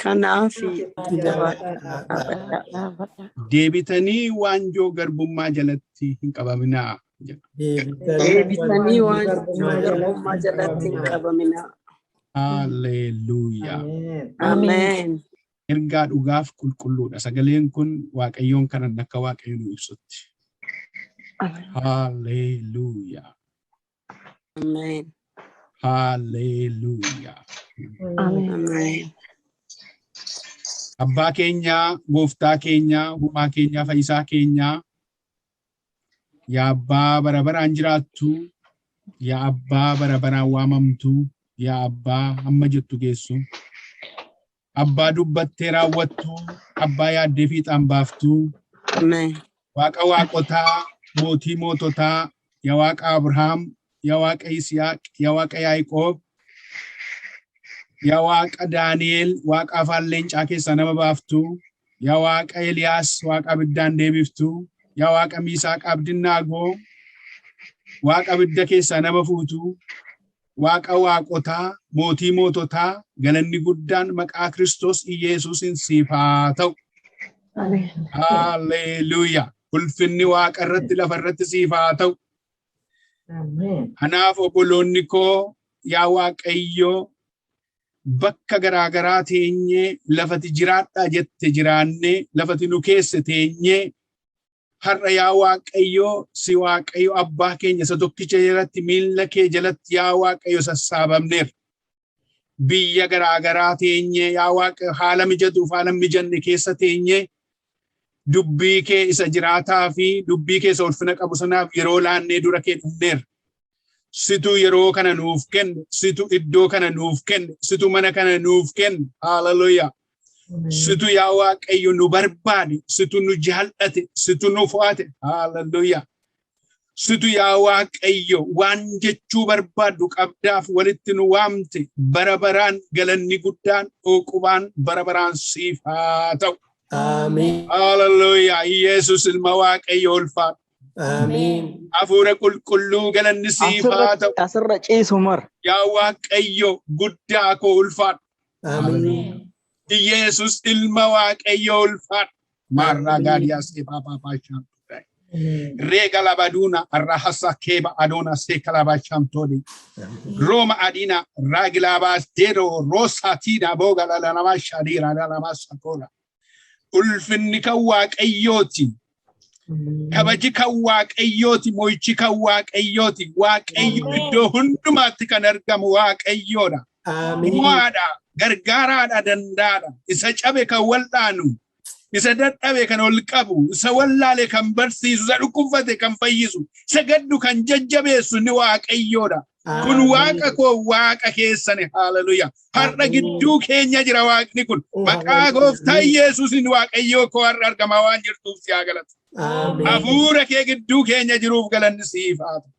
Kanaafi deebitanii waanjoo garbummaa jalatti hin qabaminaa. deebitanii waanjoo garbummaa jalatti hin qabaminaa. Hallelujah. Ameen. Ergaa dhugaaf qulqulluudha. Sagaleen kun Waaqayyoon kanan akka Waaqayyo nu ibsutti. Hallelujah. Ameen. Hallelujah. Ameen. Abbaa keenya, gooftaa keenya, uumaa keenya, fayyisaa keenya, yaa abbaa bara baraan jiraattu, yaa abbaa bara baraan waamamtu, yaa abbaa hamma jettu geessu, abbaa dubbattee raawwattu, abbaa yaaddee fiixaan baaftu, Ameen. Waaqa waaqotaa, mootii moototaa, yaa Waaqa Abrahaam, yaa Waaqa Yisihaaq, yaa Waaqa Yaaqoob, yaa Waaqa Daani'el, Waaqa afaan leencaa keessaa nama baaftu, yaa Waaqa Eliyaas, Waaqa abiddaan deebiftu, yaa Waaqa Miisaaq Abdinnaagoo, Waaqa abidda keessaa nama fuutu, Waaqa waaqotaa, mootii moototaa, galanni guddaan maqaa Kiristoos Iyesuusin siif haa ta'u. Hallelujah. Ulfinni Waaqa irratti lafa irratti siif haa ta'u. Kanaaf obboloonni koo yaa Waaqayyo bakka garaagaraa teenyee lafati jiraadhaa jette jiraannee lafati nu keessa teenyee har'a yaa Waaqayyo si Waaqayyo abbaa keenya isa tokkicha jalatti miilla kee jalatti yaa Waaqayyo sassaabamneerra. Biyya garaagaraa teenyee yaa Waaqayyo haala mijatuuf haala mijanne keessa teenyee dubbii kee isa jiraataa fi dubbii kee isa ulfina qabu sanaaf yeroo laannee dura kee dhufneerra. Situ yeroo kana nuuf kenne, situ iddoo kana nuuf kenne, situ mana kana nuuf kenne. Hallelujah. Situ yaa Waaqayyo nu barbaade, situ nu jaallate, situ nu fo'ate. Hallelujah. Situ yaa Waaqayyo waan jechuu barbaadu qabdaaf walitti nu waamte bara baraan galanni guddaan oqubaan bara baraan siif haa ta'u. Amen. Hallelujah. Yesus ilma Waaqayyo ulfaadha. Amen. Afuura qulqulluu galanni siif haa ta'u. Asirra ciisu mara. Yaa Waaqayyo guddaa koo ulfaadha. Amen. Yesus ilma Waaqayyo ulfaadha. Marra gaadiyaa seephaa paapaa Rega labaduna arrahasa keba adona sekalaba chamtodi. Roma adina ragilabas dedo rosatina boga la lama shadira la lama sakola. Ulfinni ka Waaqayyooti. Kabaji ka Waaqayyooti moichi ka Waaqayyooti. Waaqayyo iddoo hundumaatti kan argamu Waaqayyoodha. Amen. Waada gargaaraadha dandaadha. Isa cabe kan wal'aanu. Isa dadhabe kan ol qabu, isa wallaale kan barsiisu, isa dhukkubsate kan fayyisu, isa gaddu kan jajjabeessu ni Waaqayyoodha. Kun Waaqa koo Waaqa keessani. Hallelujah. Har'a gidduu keenya jira Waaqni kun. Maqaa Gooftaa Yesuusin Waaqayyoo koo har'a argamaa waan jirtuuf si haa galatu. Hafuura kee gidduu keenya jiruuf galanni siif haa ta'u.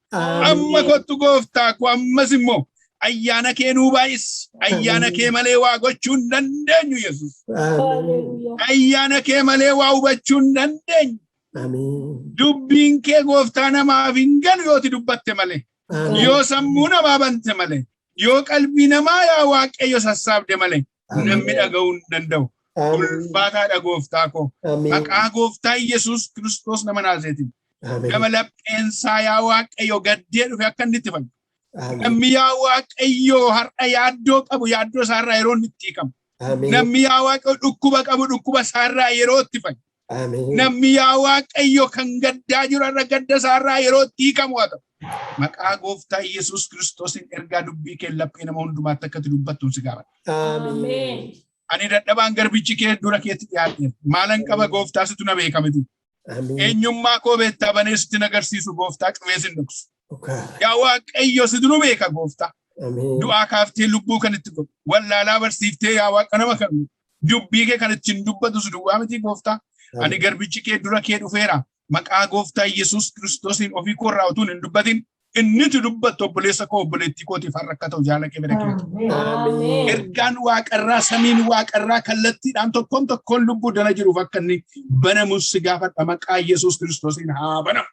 Amma kottu Gooftaa koo ammas immoo ayyaana kee nuu baay'is. Ayyaana kee malee waa gochuu hin dandeenyu Yesuus. Ayyaana kee malee waa hubachuu hin dandeenyu. Dubbiin kee Gooftaa namaaf hin galu yooti dubbatte malee. Yoo sammuu namaa bante malee. Yoo qalbii namaa yaa Waaqayyo sassaabde malee. Namni dhaga'uu hin danda'u. Ulfaataadha Gooftaa koo. Maqaa Gooftaa Yesuus Kiristoos nama Naazreeti. Nama lapheensaa yaa Waaqayyo gaddee dhufe akka inni itti fayyu. Namni yaa Waaqayyo har'a yaaddoo qabu yaaddoo isaarraa yeroo inni itti hiikamu. Namni yaa Waaqayyo dhukkuba qabu dhukkuba isaarraa yeroo itti fayyu. Namni yaa Waaqayyo kan gaddaa jiru har'a gadda isaarraa yeroo itti hiikamu haa ta'u. Maqaa Gooftaa Yesuus Kiristoosin ergaa dubbii kee laphee nama hundumaatti akkatti dubbattuun si gaafadha. Amen. Ani dadhabaan garbichi kee dura keetti dhiyaadhe. Maalan qaba Gooftaa situ na beekamiti. Eenyummaa koo beektaa banee sitti agarsiisu Gooftaa qixxeessin dhoksu. Yaa Waaqayyo situ nu beeka Gooftaa. Du'aa kaaftee lubbuu kan itti godhu. Wallaalaa barsiiftee yaa Waaqa nama kan dubbii kee kan ittiin dubbatu si duwwaa miti Gooftaa. Ani garbichi kee dura kee dhufeera. Maqaa Gooftaa Yesuus Kiristoosiin ofii koo irraa utuun hin dubbatin inni tu dubbattu obboleessa koo obboleettii kootiif har'a akka ta'u jaalala kee bira keetu. Ergaan Waaqarraa samiin Waaqarraa kallattiidhaan tokkoon tokkoon lubbuu dana jiruuf akka inni banamus si gaafadha maqaa Yesuus Kiristoosiin haa banamu.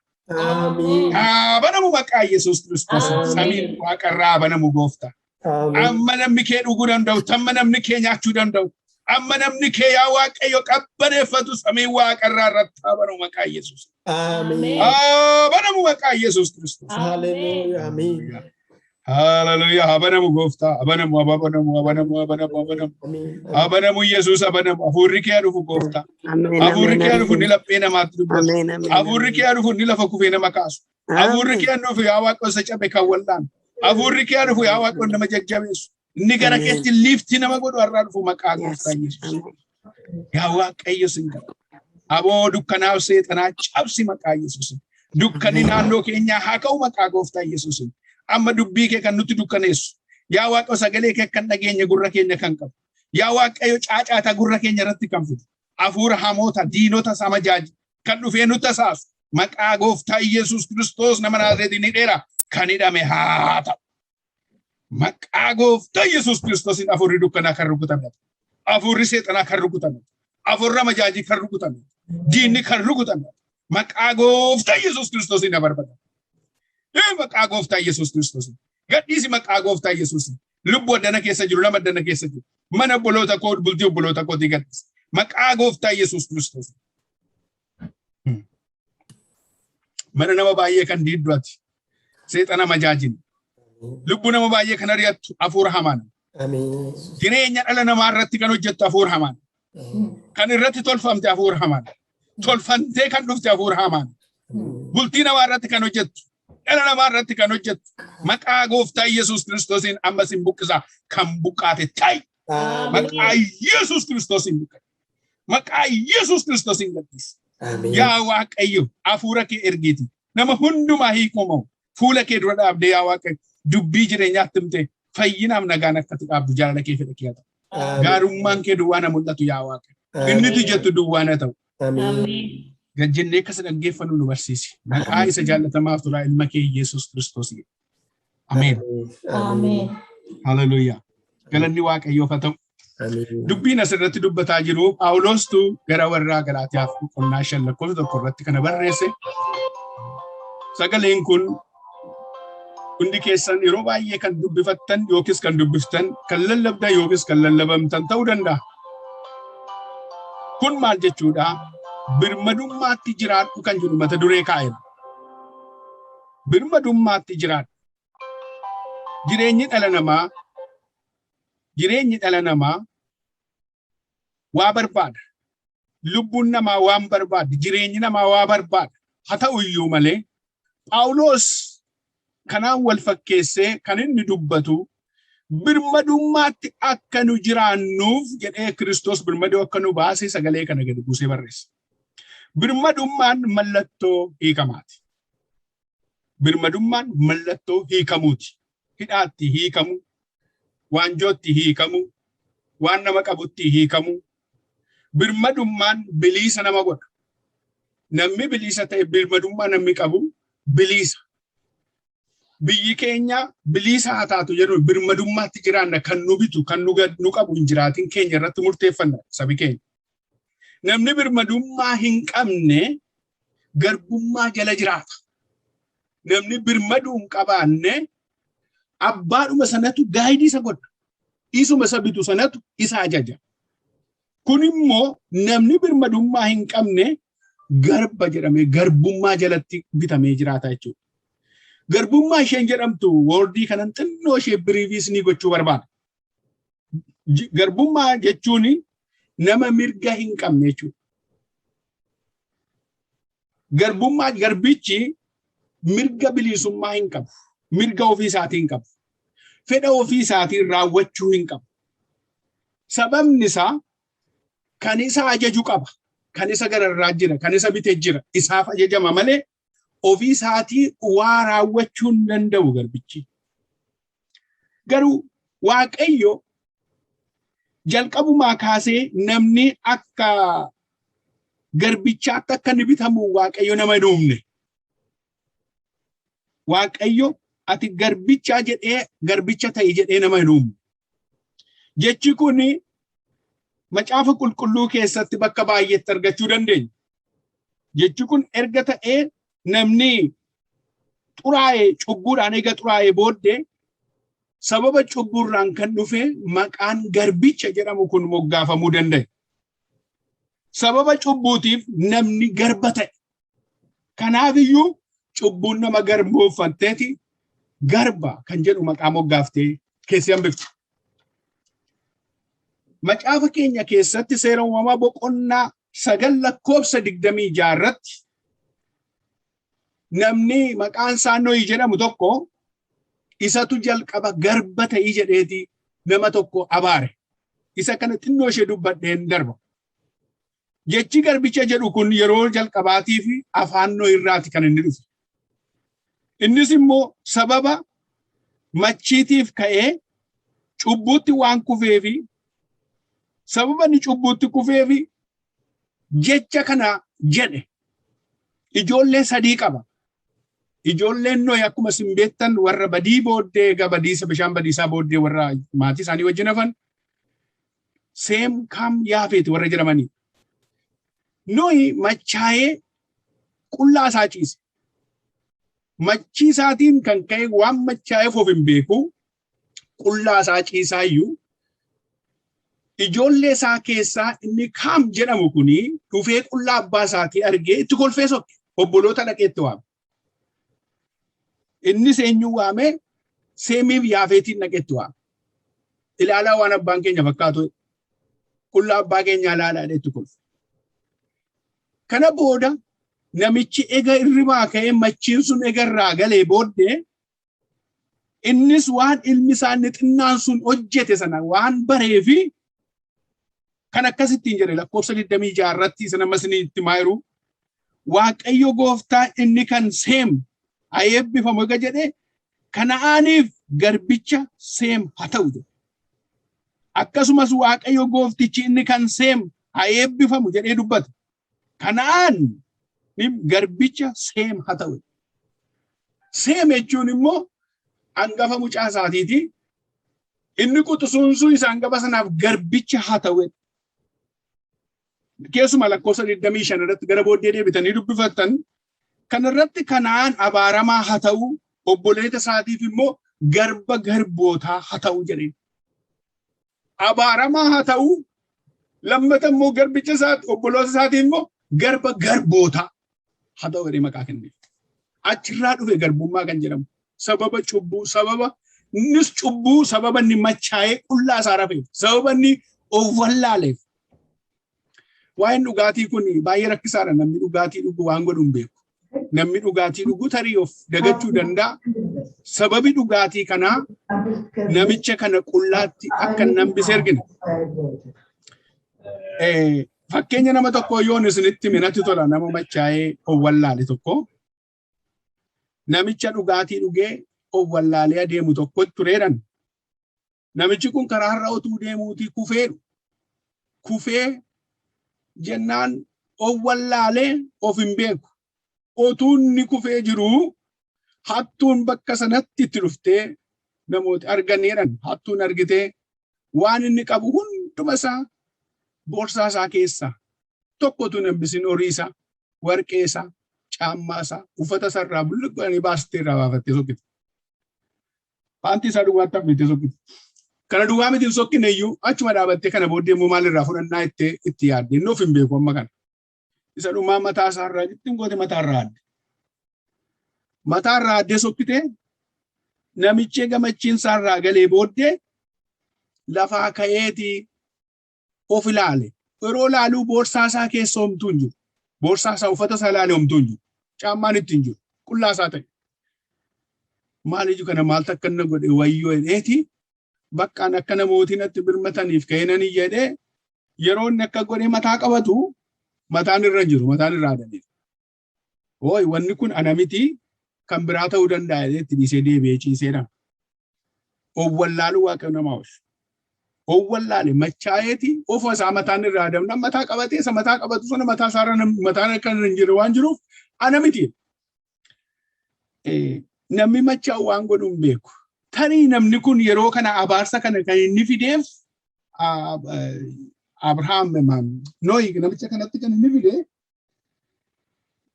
Haa banamu maqaa Yesuus Kiristoosiin samiin Waaqarraa banamu Gooftaa. Amma namni kee dhuguu danda'u, tamma namni kee nyaachuu danda'u. Amma namni kee yaa Waaqayyo qabbaneeffatu samii waaqarraa irratti banamu maqaa Yesuus. Amen. Banamu maqaa Yesuus Kiristoos. Hallelujah. Amen. Hallelujah. Abanamu Gooftaa. Abanamu. Abanamu Yesuus abanamu. Hafuurri kee dhufu Gooftaa. Hafuurri kee dhufu ni laphee namaatti dubbatu. Hafuurri kee dhufu ni lafa kufee nama kaasu. Hafuurri kee dhufu yaa Waaqayyo isa cabe kan wallaan. Hafuurri kee dhufu yaa Waaqayyo nama jajjabeessu. Inni gara keetti liiftii nama godhu irraa dhufu maqaa Gooftaa Yesuus. Yaa Waaqayyo sin gaba. Aboo dukkanaaf seexanaa cabsi maqaa Yesuus. Dukkanni naannoo keenyaa haa ka'u maqaa Gooftaa Yesuus. Amma dubbii kee kan nuti dukkaneessu. Yaa Waaqayyo sagalee kee kan dhageenya gurra keenya kan qabu. Yaa Waaqayyo caacaata gurra keenya irratti kan fidu. Hafuura hamoota diinota samajaaji kan dhufee nu tasaasu. Maqaa Gooftaa Yesuus Kiristoos nama Naazreetii ni dheera kan hidhame haa ta'u. Maqaa Gooftaa Yesuus Kiristoosiin hafuurri dukkanaa kan rukutame. Hafuurri seexanaa kan rukutame. Hafuurri majaajii kan rukutame. Diinni kan rukutame. Maqaa Gooftaa Yesuus Kiristoosiin na barbaada. Maqaa Gooftaa Yesuus Kiristoos. Gadhiisi maqaa Gooftaa Yesuus. Lubbuu addana keessa jiru nama addana keessa jiru. Mana obboloota koo bultii obboloota kootii gadhiisi. Maqaa Gooftaa Yesuus Kiristoos. Mana nama baay'ee kan diidduati. Seexana majaajin. Lubbuu nama baay'ee kan ari'attu hafuura hamaan. Amen. Jireenya dhala namaa irratti kan hojjettu hafuura hamaan. Kan irratti tolfamte hafuura hamaan. Tolfamtee kan dhufte hafuura hamaan. Bultii namaa irratti kan hojjettu. Dhala namaa irratti kan hojjettu. Maqaa Gooftaa Yesuus Kiristoosiin ammas hin buqqisa kan buqqaate ta'i. Maqaa Yesuus Kiristoosiin buqqisa. Maqaa Yesuus Kiristoosiin gadhiisi. Yaa Waaqayyo hafuura kee ergiiti. Nama hundumaa hiikumamu. Fuula kee dura dhaabdee yaa Waaqayyo dubbii jireenyaatti himte fayyinaaf nagaan akkati dhaabdu jaalala kee fedha kee ta'u. Gaarummaan kee duwwaa na mul'atu yaa Waaqayyo. Inni jettu duwwaa na ta'u. Gajjennee akkas dhaggeeffannu nu barsiisi. Maqaa isa jaallatamaaf turaa ilma kee Yesuus Kiristoos. Ameen. Amen. Hallelujah. Galanni Waaqayyoof haa ta'u. Dubbiin asirratti dubbataa jiru Phaawulostu gara warra Galaatiyaaf boqonnaa 5:1 irratti kana barreesse. Sagaleen kun hundi keessan yeroo baay'ee kan dubbifattan yookiis kan dubbiftan kan lallabdan yookiis kan lallabamtan ta'uu danda'a. Kun maal jechuudha? Birmadummaatti jiraadhu kan jedhu mata duree kaa'eera. Birmadummaatti jiraadhu. Jireenyi dhala namaa waa barbaada. Lubbuun namaa waan barbaada. Jireenyi namaa waa barbaada. Haa ta'u iyyuu malee Phaawulos kanaan wal fakkeessee kan inni dubbatu birmadummaatti akka nu jiraannuuf jedhee Kiristoos birmaduu akka nu baasee sagalee kana gadi buusee barreessa. Birmadummaan mallattoo hiikamaati. Birmadummaan mallattoo hiikamuuti. Hidhaatti hiikamu, waanjootti hiikamu, waan nama qabutti hiikamu. Birmadummaan bilisa nama godha. Namni bilisa ta'e birmadummaa namni qabu bilisa. Biyyi keenya bilisa haa taatu jedhu birmadummaatti jiraanna kan nu bitu kan nu qabu hin jiraatin keenya irratti murteeffanna sabi keenya. Namni birmadummaa hin qabne garbummaa jala jiraata. Namni birmaduu hin qabaanne abbaadhuma sanatu gaayidii isa godha. Isuma isa bitu sanatu isa ajaja. Kun immoo namni birmadummaa hin qabne garba jedhamee garbummaa jalatti bitamee jiraata jechuudha. Garbummaa isheen jedhamtu woordii kanan xinnoo ishee biriiviis ni gochuu barbaada. Garbummaa jechuun nama mirga hin qabne jechuudha. Garbummaa garbichi mirga bilisummaa hin qabu. Mirga ofii isaatii hin qabu. Fedha ofii isaatiin raawwachuu hin qabu. Sababni isaa kan isa ajaju qaba. Kan isa gararraa jira. Kan isa bitee jira. Isaaf ajajama malee ofii isaatii waa raawwachuu hin danda'u garbichi. Garuu Waaqayyo jalqabumaa kaasee namni akka garbichaatti akka inni bitamu Waaqayyo nama hin uumne. Waaqayyo ati garbicha jedhee garbicha ta'i jedhee nama hin uumne. Jechi kun macaafa qulqulluu keessatti bakka baay'eetti argachuu dandeenya. Jechi kun erga ta'ee namni xuraa'ee cubbuudhaan eega xuraa'ee booddee sababa cubburraan kan dhufe maqaan garbicha jedhamu kun moggaafamuu danda'e. Sababa cubbuutiif namni garba ta'e. Kanaafiyyuu cubbuun nama garboofatteeti garba kan jedhu maqaa moggaaftee keessi hambiftu. Macaafa keenya keessatti seera uumamaa boqonnaa 9:26 irratti namni maqaan isaa Nohi jedhamu tokko isatu jalqaba garba ta'ii jedheeti nama tokko abaare. Isa kana xinnoo ishee dubbadheen darba. Jechi garbicha jedhu kun yeroo jalqabaatii fi afaan Nohi irraati kan inni dhufe. Innis immoo sababa machiitiif ka'ee cubbuutti waan kufeefi sababa ni cubbuutti kufeefi jecha kana jedhe. Ijoollee 3 qaba. Ijoolleen Nohi akkuma isin beektan warra badii booddee gabadiisa bishaan badiisaa booddee warra maatii isaanii wajjin hafan Seem, Kaam, Yaafet warra jedhamanii. Nohi machaa'ee qullaa isaa ciise. Machii isaatiin kan ka'e waan machaa'eef of hin beeku qullaa isaa ciisaa iyyuu ijoollee isaa keessaa inni Kaam jedhamu kuni dhufee qullaa abbaa isaatii argee itti kolfee sokke. Obboloota dhaqeetti waame. Innis eenyu waame? Seemiif Yaafetiin dhaqeetti waame. Ilaalaa waan abbaan keenya fakkaatu qullaa abbaa keenyaa ilaalaa itti kolfe. Kana booda namichi ega irribaa ka'ee machiin sun egarraa galee booddee innis waan ilmi isaa xinnaan sun hojjete sana waan bareefi kan akkasittiin jedhe lakkoofsa 26 irratti isa nama isinitti maayiru Waaqayyo gooftaa inni kan Seem haa eebbifamu ega jedhe Kana'aaniif garbicha Seem haa ta'u jedhe. Akkasumas Waaqayyo gooftichi inni kan Seem haa eebbifamu jedhee dubbata. Kana'aan garbicha Seem haa ta'u. Seem jechuun immoo hangafa mucaa isaatiiti. Inni quxisuun sun isa hangafa sanaaf garbicha haa ta'u. Keessuma lakkoofsa 25 irratti gara booddee deebitanii dubbifatan kanarratti Kana'aan abaaramaa haa ta'u, obboleeta isaatiif immoo garba garbootaa haa ta'u jedheen. Abaaramaa haa ta'u, lammata immoo garbicha isaati obboloota isaatiif immoo garba garbootaa haa ta'u jedhee maqaa kenne. Achirraa dhufe garbummaa kan jedhamu. Sababa cubbuu, innis cubbuu sababa inni machaa'ee qullaa isaa rafeef, sababa inni of wallaaleef. Waa'een dhugaatii kun baay'ee rakkisaadha. Namni dhugaatii dhugu waan godhu hin beeku. Namni dhugaatii dhugu tarii of dagachuu danda'a. Sababi dhugaatii kanaa namicha kana qullaatti akka hambise ergina. Fakkeenya nama tokko yoo isinitti minatti tola nama machaa'ee of wallaale tokko. Namicha dhugaatii dhugee of wallaalee adeemu tokko tureedhan. Namichi kun karaa irra otuu deemuutii kufee jennaan of wallaalee of hin beeku. Otuun ni kufee jiru hattuun bakka sanatti itti dhuftee namooti arganiidhan. Hattuun argitee waan inni qabu hunduma isaa boorsaa isaa keessaa tokkotu nambisin horii isaa, warqee isaa, caammaa isaa, uffata isaarraa bulluqanii baastee irraa baafattee sokkite. Paantii isaa duwwaatti hafnitee sokkite. Kana duwwaa miti hin sokkine iyyuu achuma dhaabattee kana booddee immoo maalirraa fudhannaa itti yaadde inni of hin beeku amma kana. Isa dhumaa mataa isaarraa ittiin goote mataarraa adde. Mataarraa addee sokkitee namichee gamachiin isaarraa galee booddee lafaa ka'eetii of ilaale. Yeroo ilaaluu boorsaa isaa keessa homtuu hin jiru. Boorsaa isaa uffata isaa ilaalee homtuu hin jiru. Caammaan ittiin jiru. Qullaa isaa ta'e. Maaliif kana maaltu akka inni godhe wayyoo jedheeti. Bakkaan akka namootiin itti birmataniif ka'inanii jedhee yeroo inni akka godhee mataa qabatu mataan irra hin jiru. Mataan irraa adaniif. Ooyi wanni kun ana miti kan biraa ta'uu danda'a itti dhiisee deebi'ee ciiseedha. Of wallaaluu Waaqayyo nama oolchu. Of wallaale machaa'eeti ofa isaa mataan irraa adamna mataa qabatee isa mataa qabatu sana mataa isaarra mataan akka hin jiru waan jiruuf ana miti. Namni machaa'u waan godhu hin beeku. Tarii namni kun yeroo kana abaarsa kana kan inni fideef Abrahaam Nohi namicha kanatti kan inni fide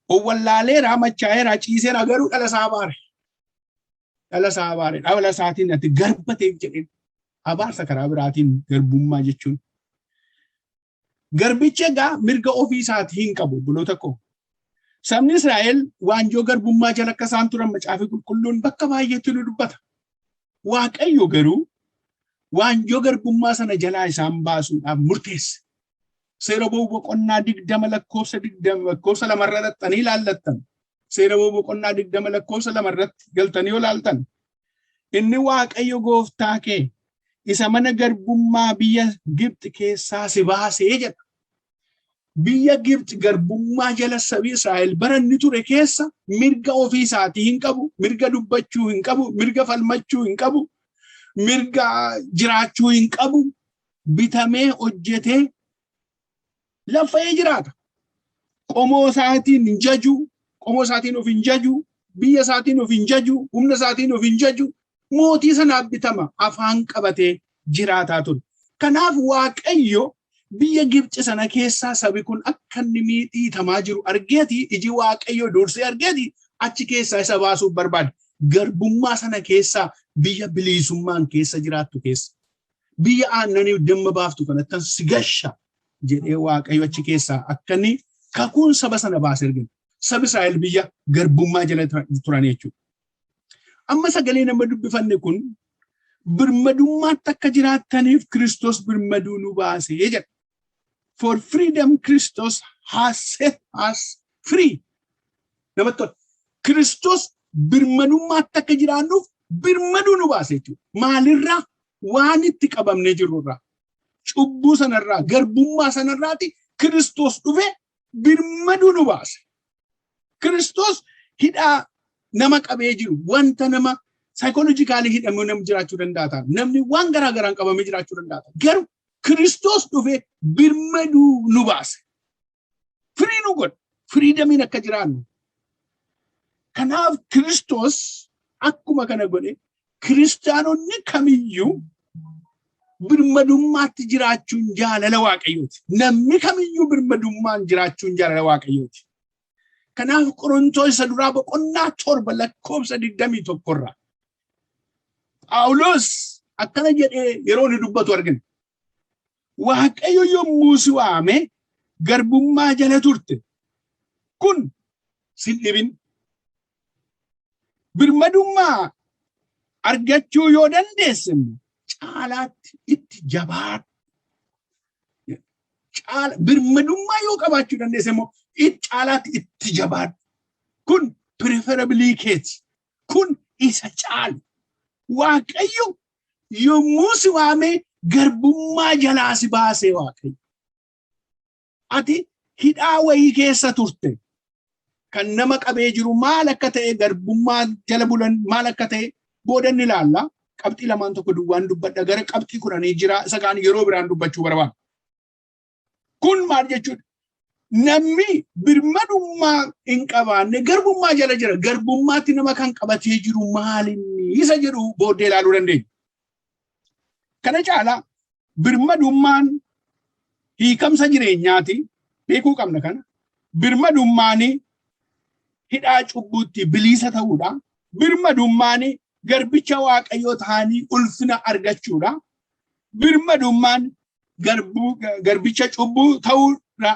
of wallaaleeraa machaa'eeraa ciiseeraa garuu dhala isaa abaare. dhala isaa abaare dhala isaatiin ati garbateef jedheen abaarsa karaa biraatiin garbummaa jechuun. Garbicha egaa mirga ofii isaatii hin qabu buloota koo. Sabni Israa'el waanjoo garbummaa jala akka isaan turan macaafa qulqulluun bakka baay'eetti nu dubbata. Waaqayyo garuu waanjoo garbummaa sana jalaa isaan baasuudhaaf murteesse. Seera boqonnaa 20 lakkoofsa 2 irratti ilaallattan. Seera boqonnaa 20 lakkoofsa 2 irratti galtanii yoo ilaaltan. Inni Waaqayyo gooftaa kee isa mana garbummaa biyya Gibxi keessaa si baasee jedha. Biyya Gibxi garbummaa jala sabi Israa'el baranni ture keessa mirga ofii isaatii hin qabu, mirga dubbachuu hin qabu, mirga falmachuu hin qabu, mirga jiraachuu hin qabu, bitamee hojjetee lafee jiraata. Qomoo isaatiin hin jaju, qomoo isaatiin of hin jaju, biyya isaatiin of hin jaju, humna isaatiin of hin jaju, mootii sanaaf bitama afaan qabatee jiraataa ture. Kanaaf Waaqayyo biyya Gibxi sana keessaa sabi kun akka inni miidhamaa jiru argeeti, iji Waaqayyo dursee argeeti achi keessaa isa baasuuf barbaade. Garbummaa sana keessaa biyya bilisummaan keessa jiraattu keessa. Biyya aannanii damma baaftu kanattan si gasha jedhee Waaqayyo achi keessaa akka inni kakuun saba sana baasee argina. Sabi Israa'el biyya garbummaa jala turan jechuudha. Amma sagalee nama dubbifanne kun birmadummaatti akka jiraataniif Kiristoos birmaduu nu baasee jedha. For freedom Christos has set us free. Namatti tola. Kiristoos birmadummaatti akka jiraannuuf birmaduu nu baasee jechuudha. Maalirraa? Waan itti qabamnee jirurraa. Cubbuu sanarraa, garbummaa sanarraati Kiristoos dhufee birmaduu nu baase. Kiristoos hidhaa nama qabee jiru wanta nama psychologically hidhamee nama jiraachuu danda'a. Namni waan garaa garaan qabamee jiraachuu danda'a. Garuu Kiristoos dhufee birmaduu nu baase. Firii nu godha. Firiidamiin akka jiraannu. Kanaaf Kiristoos akkuma kana godhe kiristaanonni kamiyyuu birmadummaatti jiraachuun jaalala Waaqayyooti. Namni kamiyyuu birmadummaan jiraachuun jaalala Waaqayyooti. Kanaaf Qorontoos isa duraa boqonnaa 7 lakkoofsa 21 irraa Phaawulos akkana jedhee yeroo inni dubbatu argina. Waaqayyo yommuu si waame garbummaa jala turte kun sin dhibin. Birmadummaa argachuu yoo dandeesse caalaatti itti jabaadhu. Birmadummaa yoo qabaachuu dandeesse immoo caalaatti itti jabaadhu. Kun preferably keeti. Kun isa caalu. Waaqayyo yommuu si waame garbummaa jalaa si baasee Waaqayyo. Ati hidhaa wayii keessa turte. Kan nama qabee jiru maal akka ta'e garbummaa jala bulan maal akka ta'e boodan ni ilaalla. Qabxii lamaan tokko duwwaan dubbadha gara qabxii 10 jira isa kaan yeroo biraan dubbachuu barbaada. Kun maal jechuudha? Namni birmadummaa hin qabaanne garbummaa jala jira. Garbummaatti nama kan qabatee jiru maalinni isa jedhu booddee ilaaluu dandeenya. Kana caalaa birmadummaan hiikamsa jireenyaati beekuu qabna kana. Birmadummaani hidhaa cubbuutti bilisa ta'uudha. Birmadummaani garbicha Waaqayyoo ta'anii ulfina argachuudha. Birmadummaan garbicha cubbuu ta'uudha.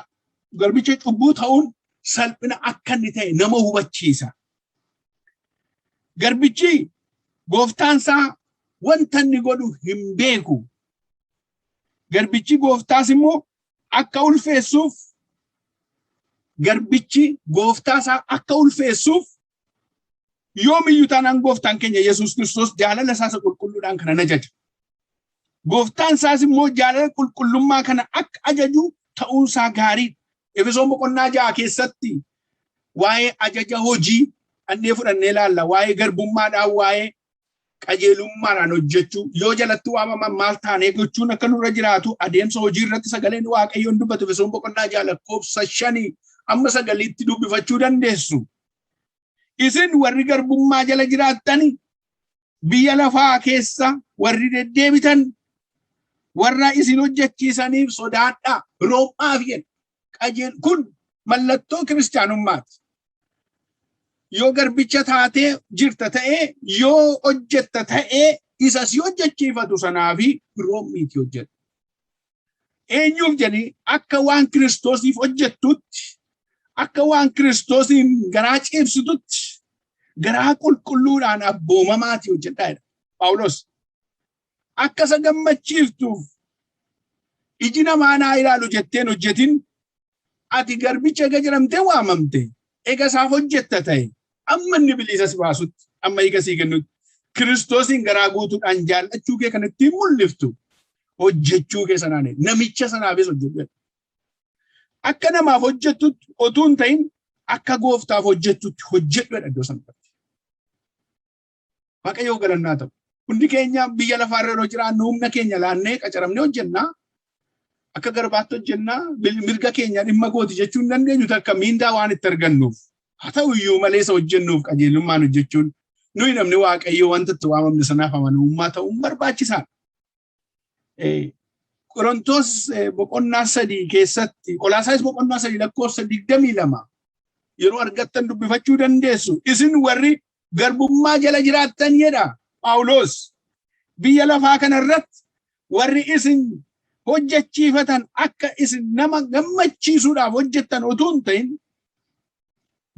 Garbicha cubbuu ta'uun salphina akka inni ta'e nama hubachiisa. Garbichi gooftaansaa wanta inni godhu hin beeku. Garbichi gooftaas immoo akka ulfeessuuf garbichi gooftaasaa akka ulfeessuuf yoomiyyuu taanaan gooftaan keenya Yesuus Kiristoos jaalala isaa qulqulluudhaan kana ajaja. Gooftaan isaas immoo jaalala qulqullummaa kana akka ajaju ta'uunsaa gaarii. Efesoon boqonnaa 6 keessatti waa'ee ajaja hojii annee fudhannee ilaalla. Waa'ee garbummaadhaan waa'ee qajeelummaadhaan hojjechuu yoo jalatti waamaman maal taanee gochuun akka nurra jiraatu adeemsa hojii irratti sagaleen Waaqayyoon dubbatu. Efesoon boqonnaa 6 lakkoofsa 5 amma 9tti dubbifachuu dandeessu. Isin warri garbummaa jala jiraattan biyya lafaa keessa warri deddeebitan warra isin hojjechiisaniif sodaadhaa. Roommaaf jedha. Kun mallattoo kiristaanummaati. yoo garbicha taatee jirta ta'ee yoo hojjetta ta'ee isa si hojjechiifatu sanaafi biroo miti hojjetu. Eenyuuf jedhanii akka waan Kiristoosiif hojjettutti akka waan Kiristoosiin garaa ciibsitutti garaa qulqulluudhaan abboomamaati hojjedhaadha. Phaawulos akka isa gammachiiftuuf iji namaa naa ilaalu jetteen hojjetin ati garbicha eega jedhamtee waamamte eega isaaf hojjetta ta'e amma inni bilisa si baasutti amma eega sii kennutti Kiristoosiin garaa guutuudhaan jaallachuu kee kan ittiin mul'iftu hojjechuu kee sanaan namicha sanaafis hojjedhu. Akka namaaf hojjettutti otuu hin ta'in akka gooftaaf hojjettutti hojjedhu iddoo sanatti. Waaqayyoo galannaa ta'u. Hundi keenya biyya lafaarra yeroo jiraannu humna keenya laannee qacaramnee hojjennaa. Akka garbaatti hojjennaa mirga keenya dhimma gooti jechuu hin dandeenyu takka miindaa waan itti argannuuf. Haa ta'u iyyuu malee isa hojjennuuf qajeelummaan hojjechuun nuyi namni Waaqayyoo wanta itti waamamne sanaaf amanamummaa ta'uun barbaachisaadha. Qorontos boqonnaa 3 keessatti Qolaasaayis boqonnaa 3 lakkoofsa 22 yeroo argattan dubbifachuu dandeessu. Isin warri garbummaa jala jiraattan jedha Phaawulos. Biyya lafaa kanarratti warri isin hojjechiifatan akka isin nama gammachiisuudhaaf hojjettan otuu hin ta'in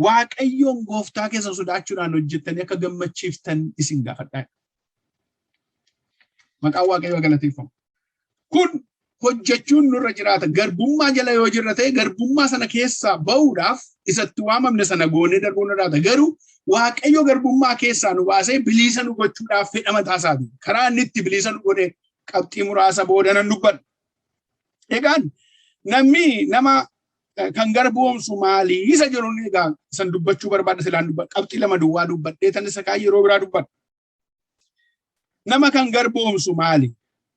Waaqayyoon gooftaa keessa sodaachuudhaan hojjettanii akka gammachiiftan isin gaafadhaa. Maqaan Waaqayyoo galateeffamu. Kun hojjechuun nurra jiraata. Garbummaa jala yoo jirra ta'e garbummaa sana keessaa ba'uudhaaf isatti waamamne sana goonee darbuun nurraata. Garuu Waaqayyo garbummaa keessaa nu baasee bilisa nu gochuudhaaf fedha mataa isaati. Karaa inni itti bilisa nu godhe qabxii muraasa booda nan dubbadha. Egaan namni nama kan garboomsu maali isa jedhuun egaa san dubbachuu barbaada silaan dubbadha. Qabxii 2 duwwaa dubbadhee tan isa kaan yeroo biraa dubbadha. Nama kan garboomsu maali?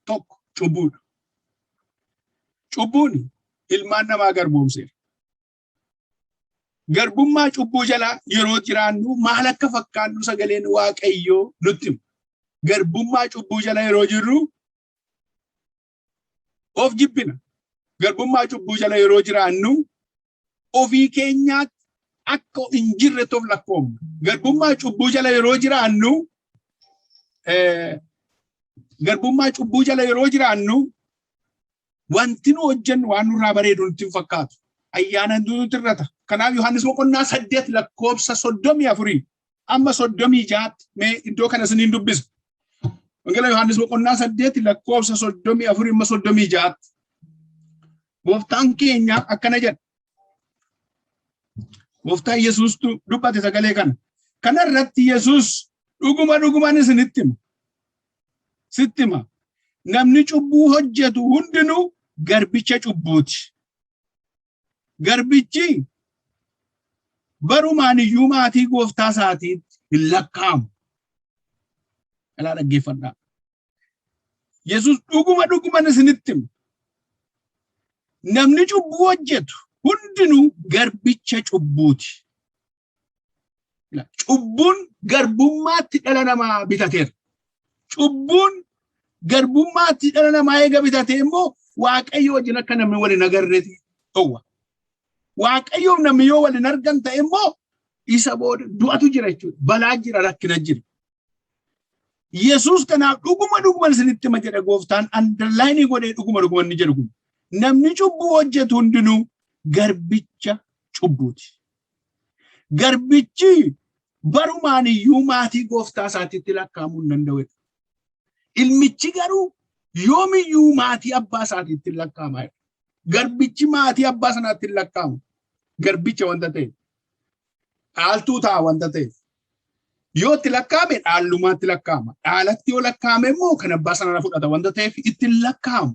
Tokko cubbuudha. Cubbuun ilmaan namaa garboomseera. Garbummaa cubbuu jala yeroo jiraannu maal akka fakkaannu sagaleen Waaqayyoo nutti hima. Garbummaa cubbuu jala yeroo jirru of jibbina. Garbummaa cubbuu jala yeroo jiraannu ofii keenyaatti akka hin jirre of lakkoomna. Garbummaa cubbuu jala yeroo jiraannu wanti nu hojjennu waan nurraa bareedu nutti hin fakkaatu. Ayyaana nuti irrata. Kanaaf Yohaannis boqonnaa 8 lakkoofsa 34 amma 36 mee iddoo kana isiniin dubbisa. Wangeela Yohaannis boqonnaa 8 lakkoofsa 34 amma 36. Gooftaan keenya akkana jedha. Gooftaan Yesuus dubbate sagalee kana. Kana irratti Yesuus dhugumaan isinitti hima. Sitti hima. Namni cubbuu hojjetu hundinuu garbicha cubbuuti. Garbichi barumaan iyyuu maatii gooftaa isaatiitti hin lakkaa'amu. Alaa dhaggeeffadhaa. Yesuus dhugumaan isinitti hima. Namni cubbuu hojjetu hundinuu garbicha cubbuuti. Cubbuun garbummaatti dhala namaa bitateera. Cubbuun garbummaatti dhala namaa eega bitatee immoo Waaqayyo wajjin akka namni waliin agarreeti dhowwa. Waaqayyoof namni yoo waliin argan ta'e immoo isa booda du'atu jira jechuudha. Balaa jira, rakkina jira. Yesuus kanaaf dhugumaan isinitti hima jedha gooftaan underline godhee dhugumaan ni jedhu kun. Namni cubbuu hojjetu hundinuu garbicha cubbuuti. Garbichi barumaan iyyuu maatii gooftaa isaatiitti lakkaa'amuu hin danda'u. Ilmichi garuu yoomiyyuu maatii abbaa isaatiitti lakkaa'ama. Garbichi maatii abbaa sanaatti lakkaa'amu. Garbicha wanta ta'e. Dhaaltuu ta'a wanta ta'e. Yoo itti lakkaa'ame dhaallumaatti lakkaa'ama. Dhaalatti yoo lakkaa'ame immoo kan abbaa sanarra fudhata wanta ta'eef itti lakkaa'amu.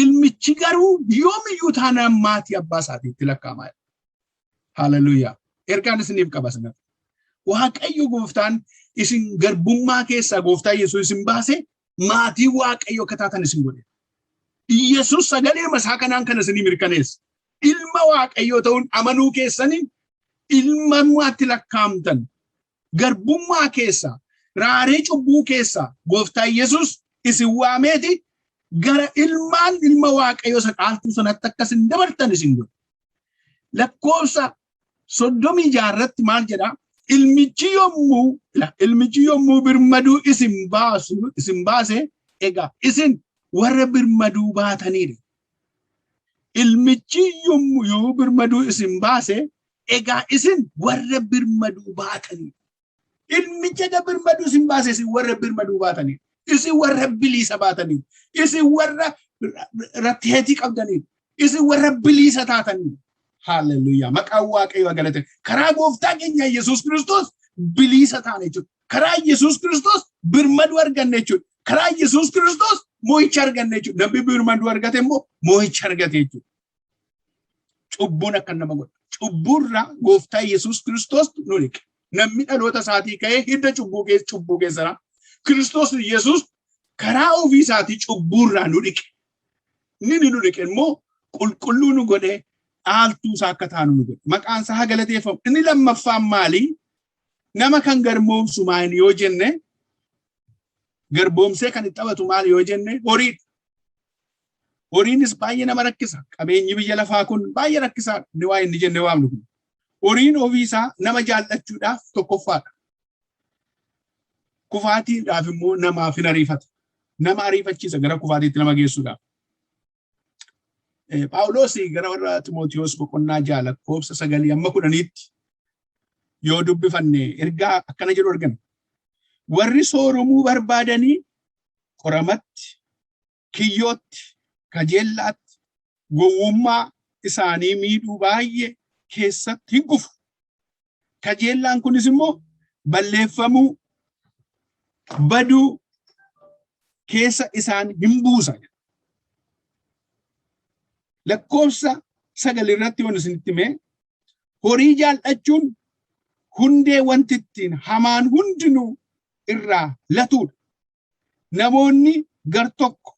Ilmichi garuu yoomiyyuu taanaan maatii abbaa isaatiitti lakkaa'ama. Hallelujah. Ergaan isiniif qaba sanatti. Waaqayyo gooftaan isin garbummaa keessaa gooftaa Yesuus isin baase maatii Waaqayyo akka taatan isin godhe. Yesuus sagalee masaa kanaan kan isinii mirkaneessa. Ilma Waaqayyoo ta'uun amanuu keessaniin ilmummaatti lakkaa'amtan. Garbummaa keessaa, raaree cubbuu keessaa gooftaa Yesuus isin waameeti gara ilma Waaqayyoo isa dhaaltuu sanatti akkasin dabartan isin godhe. Lakkoofsa 36 irratti maal jedhaa? ilmichi yommuu birmaduu isin baase egaa isin warra birmaduu baatanidha. Ilmichi yommuu birmaduu isin baase egaa isin warra birmaduu baatanidha. Ilmicha da birmaduu isin baase isin warra birmaduu baatanidha. Isin warra bilisa baatanidha. Isin warra ratteetii qabdanidha. Isin warra bilisa taatanidha. Hallelujah. Maqaan Waaqayyoo galate. Karaa gooftaa keenya Yesuus Kiristoos bilisa taane jechuudha. Karaa Yesuus Kiristoos birmaduu arganne jechuudha. Karaa Yesuus Kiristoos mo'icha arganne jechuudha. Namni birmaduu argate immoo mo'icha argate jechuudha. Cubbuun akka nama godha. Cubburra gooftaa Yesuus Kiristoos nu dhiqe. Namni dhaloota isaatii ka'ee hidda cubbuu keessaa Kiristoos Yesuus karaa ofii isaatii cubburraa nu dhiqe. Inni nu dhiqe immoo qulqulluu nu godhee aaltuu isaa akka taanu nu godhe. Maqaan isaa galateeffamu. Inni lammaffaan maali? Nama kan garboomsu maali yoo jenne, garboomsee kan itti taphatu maali yoo jenne, horiidha. Horiinis baay'ee nama rakkisa. Qabeenyi biyya lafaa kun baay'ee rakkisaadha. Inni waa inni jenne waamnu kun. Horiin ofii isaa nama jaallachuudhaaf tokkoffaadha. Kufaatiidhaaf immoo namaaf hin ariifata. Nama ariifachiisa gara kufaatiitti nama geessuudhaaf. Phaawulos gara warra Timootiyoos boqonnaa 6 lakkoofsa 9-10 yoo dubbifanne ergaa akkana jedhu argina. Warri sooromuu barbaadanii qoramatti, kiyyootti, kajeellaatti, gowwummaa isaanii miidhuu baay'ee keessatti hin kufu. Kajeellaan kunis immoo balleeffamuu, baduu keessa isaan hin buusa. Lakkoofsa 9 irratti waan isinitti hime, horii jaallachuun hundee wanti ittiin hamaan hundinuu irraa latuudha. Namoonni gar tokko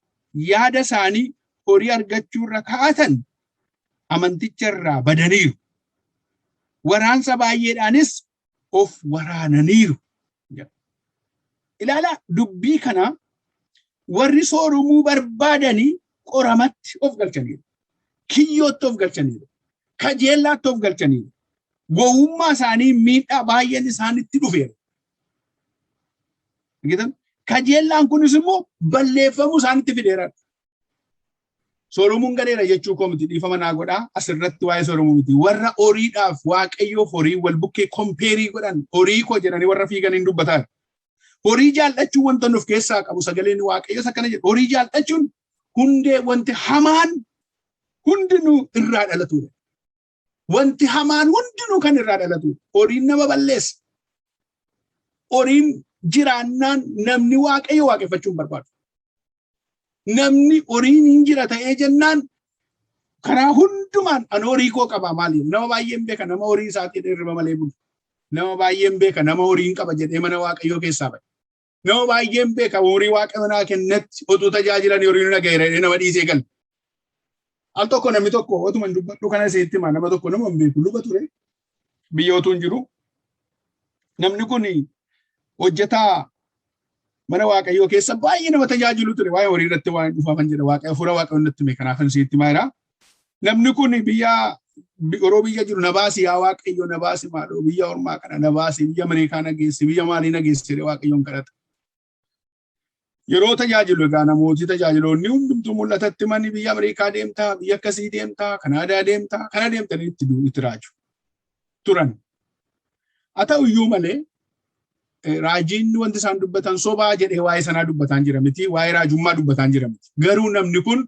yaada isaanii horii argachuurra kaa'atan amanticha irraa badaniiru. Waraansa baay'eedhaanis of waraananiiru. Ilaala dubbii kana warri sooromuu barbaadanii qoramatti of galchaniiru. Kiyyootti of galchaniiru. Kajeellaatti of galchaniiru. Gowwummaa isaanii miidhaa baay'een isaanitti dhufeera. Kajeellaan kunis immoo balleeffamuu isaanitti fideera. Sooromuun gadeera jechuu koo miti, dhiifama naa godhaa. Asirratti waa'ee sooromuu miti. Warra horiidhaaf Waaqayyoof horii wal bukkee kompeerii godhan horii koo jedhanii warra fiiganiin dubbataa. Horii jaallachuun wanta nuuf keessaa qabu sagaleen Waaqayyoos akkana jedha. Horii jaallachuun hundee wanti hamaan hundinuu irraa dhalatudha. Wanti hamaan hundinuu kan irraa dhalatudha. Horiin nama balleessa. Horiin jiraannaan namni Waaqayyo waaqeffachuun barbaadu. Namni horiin hin jira ta'ee jennaan karaa hundumaan an horii koo qaba maali? Nama baay'een beeka nama horii isaatii irra malee bulu. Nama baay'een beeka nama horii hin qaba jedhee mana Waaqayyoo keessaa bahe. Nama baay'een beeka horii Waaqayyo naa kennetti otoo tajaajilan horiin na gaheera nama dhiisee galu. Al tokko namni tokko otuma dubbadhu kana seetti ma nama tokko nama hin beeku luba ture. Biyya otoo hin jiru. Namni kun hojjetaa mana Waaqayyoo keessa baay'ee nama tajaajilu ture. Waa'ee horii irratti waan dhufaafan jedha Waaqayyo fuula Waaqayyo natti hime kanaafan seetti maayira. Namni kun yeroo biyya jiru na baasi yaa Waaqayyo na baasi maadhoo biyya ormaa kana na baasi biyya Ameerikaa na geessi biyya maalii na geessi jedhee Waaqayyoon kadhata. Yeroo tajaajilu egaa namooti tajaajiloonni hundumtuu mul'atatti manni biyya Ameerikaa deemtaa, biyya akkasii deemtaa, Kanaadaa deemtaa, kana deemtanii itti raaju turan. Haa ta'u iyyuu malee raajiin wanti isaan dubbatan sobaa jedhee waa'ee sanaa dubbataan jira miti, waa'ee raajummaa dubbataan jira miti. Garuu namni kun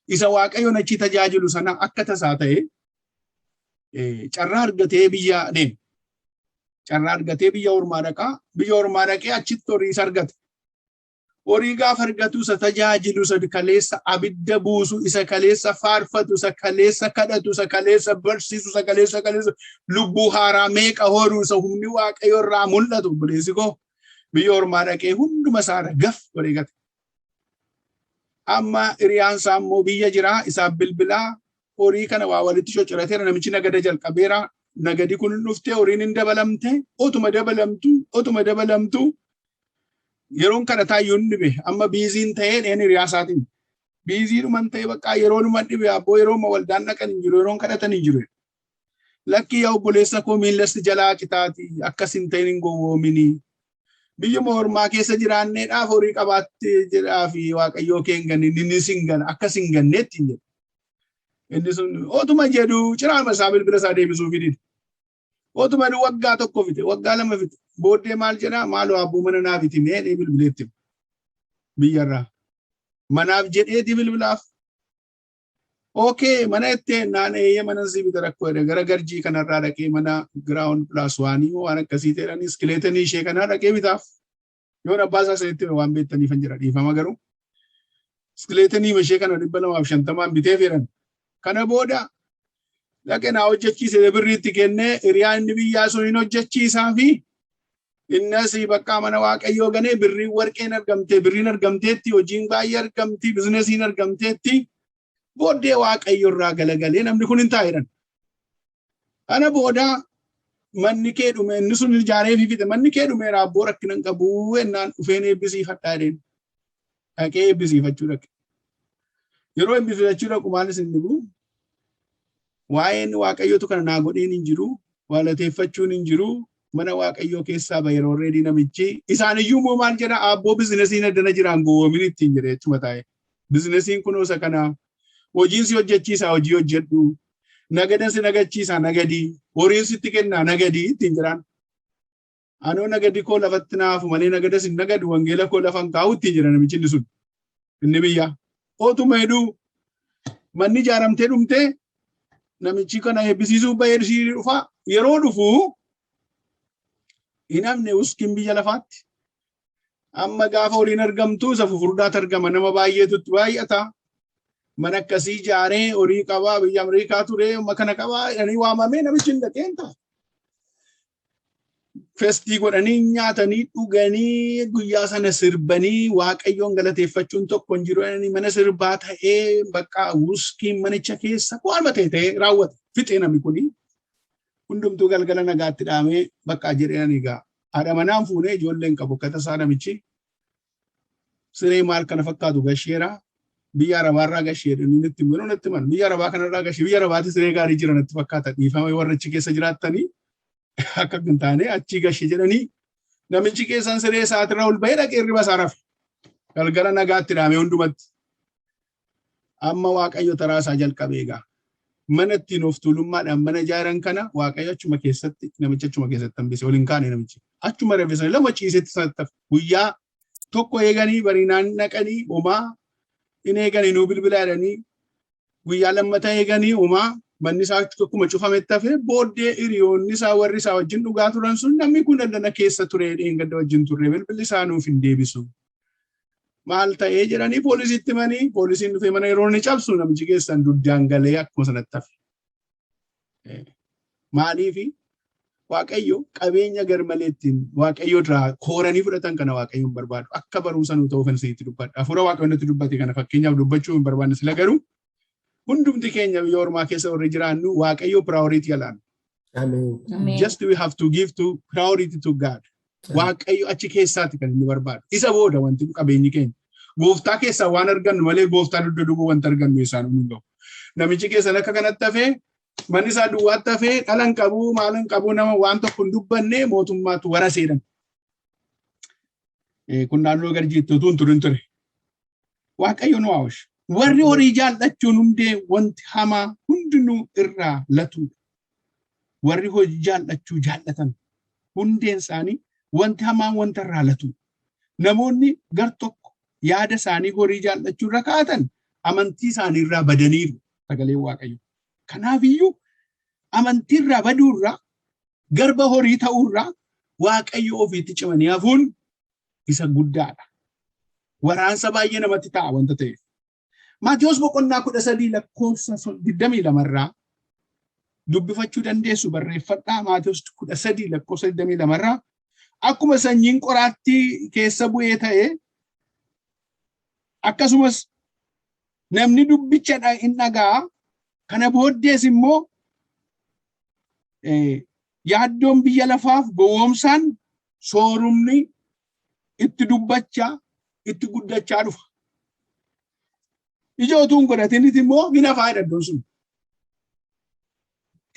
isa Waaqayyoon achi tajaajilu sana akka tasaa ta'e carraa argatee biyya deema. Carraa argatee biyya ormaa dhaqaa, biyya ormaa dhaqee achitti horiis argata. Horii gaafa argatu isa tajaajilu isa kaleessa abidda buusu isa kaleessa faarfatu isa kaleessa kadhatu isa kaleessa barsiisu isa kaleessa lubbuu haaraa meeqa horuu isa humni Waaqayyo irraa mul'atu buleessi koo biyya ormaa dhaqee hunduma isaarra gaf wareegate. Amma hiriyaan isaa immoo biyya jiraa isaaf bilbilaa horii kana waa walitti shoccirateera namichi nagada jalqabeera. Nagadi kun dhuftee horiin hin dabalamte otuma dabalamtu yeroon kana taayyuun dhibe amma biiziin ta'ee dheen hiriyaa isaatiin biiziidhuman ta'e bakka yeroon dhuma dhibe abboo yerooma waldaan dhaqan hin jiru yeroon kadhatan hin jiru. Lakki yaa obboleessa koo miillasti jalaa kitaati akkas hin ta'in hin gowwoomini. Biyya mormaa keessa jiraanneedhaaf horii qabaattee jedhaa fi waaqayyoo kee hin ganne inni sin gana akkas hin ganneetti hin jedhu. Inni sun otuma jedhu ciraama isaa bilbila isaa deebisuu fidin. Otuma waggaa tokko fite waggaa lama fite booddee maal jedhaa maaloo abbuu mana naaf iti mee bilbileetti biyyarraa manaaf jedheeti bilbilaaf. Okay, mana itti naan eeyya mana si bita rakkoo jedhe gara garjii kanarraa dhaqee mana ground plus waanii waan akkasii ta'edhaan iskileetanii ishee kanaa dhaqee bitaaf. Yoon abbaa isaa sanitti waan beektaniif hin jira dhiifama garuu. Iskileetanii ishee kana 250 bitee feeran. Kana booda dhaqee naa hojjechiise birriitti kennee hiriyaa inni biyyaa sun hin hojjechiisaa fi innas bakka mana waaqayyoo ganee birriin warqeen argamtee birriin argamteetti hojiin baay'ee argamti bizinesiin argamteetti. Booddee waaqayyo irraa galagalee namni kun hin taa'edhan. Kana booda manni kee dhume inni sun ijaaree fi fixe manni kee dhume raabboo rakkina hin qabu ennaan dhufeen eebbisiifadhaa jedheen. Dhaqee eebbisiifachuu dhaqe. Yeroo eebbisiifachuu dhaqu maalis hin dhibu. Waa'een waaqayyootu kana naa godheen hin jiru. Waalateeffachuun hin jiru. Mana waaqayyoo keessaa ba'e yeroo reedii namichi isaan iyyuu moo maal jedha aabboo bizinesiin addana jiraan gowwoomin ittiin jedhe jechuma taa'e. Bizinesiin kun osa kanaa. Hojiin si hojjechiisaa hojii hojjedhu. Nagadan si nagachiisaa nagadii. Horiin sitti kennaa nagadii ittiin jiraan. Anoo nagadi koo lafatti naafu malee nagada sin nagadu wangeela koo lafan kaa'u ittiin jira namichi inni sun. Inni biyya. Ootuma heduu manni ijaaramtee dhumtee namichi kana eebbisiisuu bahee dhufa yeroo dhufu hin hafne uskiin biyya lafaatti. Amma gaafa horiin argamtu isa fufurdaatti argama nama baay'eetutti baay'ata. Mana akkasii ijaaree horii qabaa biyya Ameerikaa ture makana qabaa jedhanii waamamee namichi hin dhaqeen ta'a. Festii godhanii nyaatanii dhuganii guyyaa sana sirbanii waaqayyoon galateeffachuun tokko hin jiru mana sirbaa ta'ee bakka wuskiin manicha keessa waan ta'e raawwate fixee namni kuni hundumtuu galgala nagaatti dhaamee bakka jedhanii egaa haadha manaan fuunee ijoolleen qabu akka tasaa namichi siree maal kana fakkaatu gasheera. Biyya Arabaarraa gashee nutti immoo nutti man biyya Arabaa kanarraa gashee biyya Arabaatti siree gaarii jiran natti fakkaata dhiifama warra achi keessa jiraatanii akka hin taane achi gashee jedhanii namichi keessan siree isaatirra ol bahee dhaqee hirriba isaa rafe galgala nagaatti dhaamee hundumatti amma waaqayyo taraa isaa jalqabee egaa mana ittiin of tuulummaadhaan mana ijaaran kana waaqayyo achuma keessatti namicha achuma keessatti hambise ol hin kaane namichi achuma rafisanii lama ciisetti sanatti guyyaa tokko eeganii barinaan naqanii homaa in eeganii nuu bilbilaa jedhanii guyyaa lammataa eeganii homaa manni isaa akkuma cufametti hafee booddee hiriyoonni isaa warri isaa wajjin dhugaa turan sun namni kun daldala keessa ture dheengadda wajjin turre bilbilli isaa nuuf hin deebisu. Maal ta'ee jedhanii poolisiitti himanii poolisiin dhufee mana yeroo inni cabsu namichi keessan duddaan galee akkuma sanatti hafe. Maaliifi waaqayyo qabeenya garmaleettiin waaqayyo irraa kooranii fudhatan kana waaqayyoon barbaadu akka barumsanuu ta'uu fensiitti dubbadha. Hafuura waaqayyoon dubbate kana fakkeenyaaf dubbachuu hin barbaanne sila garuu hundumti keenya biyya ormaa keessa warri jiraannu waaqayyo priority alaanu. Amen. Just we have to give to priority to God. Waaqayyo achi keessaatti kan inni barbaadu. Isa booda wanti qabeenyi keenya. Gooftaa keessaa waan argannu malee gooftaa dudda dubuu wanti argannu isaan hin gahu. Namichi keessan akka kanatti hafee manni isaa duwwaatti hafee dhalan qabu maalan qabu nama waan tokko hin dubbanne mootummaatu wara seedhan. Kun naannoo garjiitti utuu hin turin ture. Waaqayyo nu waawush. Warri horii jaallachuun hundee wanti hamaa hundinuu irraa latu. Warri hojii jaallachuu jaallatan hundeen isaanii wanti hamaan wanta irraa latu. Namoonni gar tokko yaada isaanii horii jaallachuu irra kaa'atan amantii isaanii irraa badaniiru sagalee waaqayyo. Kanaaf iyyuu amantii irraa baduurraa garba horii ta'uurraa waaqayyo ofiitti cimanii hafuun isa guddaadha. Waraansa baay'ee namatti ta'a wanta ta'eef. Maatiyos boqonnaa 13 lakkoofsa 22 irraa dubbifachuu dandeessu barreeffadhaa. Maatiyos 13 lakkoofsa 22 irraa akkuma sanyiin qoraattii keessa bu'ee ta'e akkasumas namni dubbicha hin dhaga'a. Kana booddees immoo yaaddoon biyya lafaaf gowwoomsaan soorumni itti dubbachaa itti guddachaa dhufa. Ija utuu hin godhatinit immoo hin hafaa iddoon sun.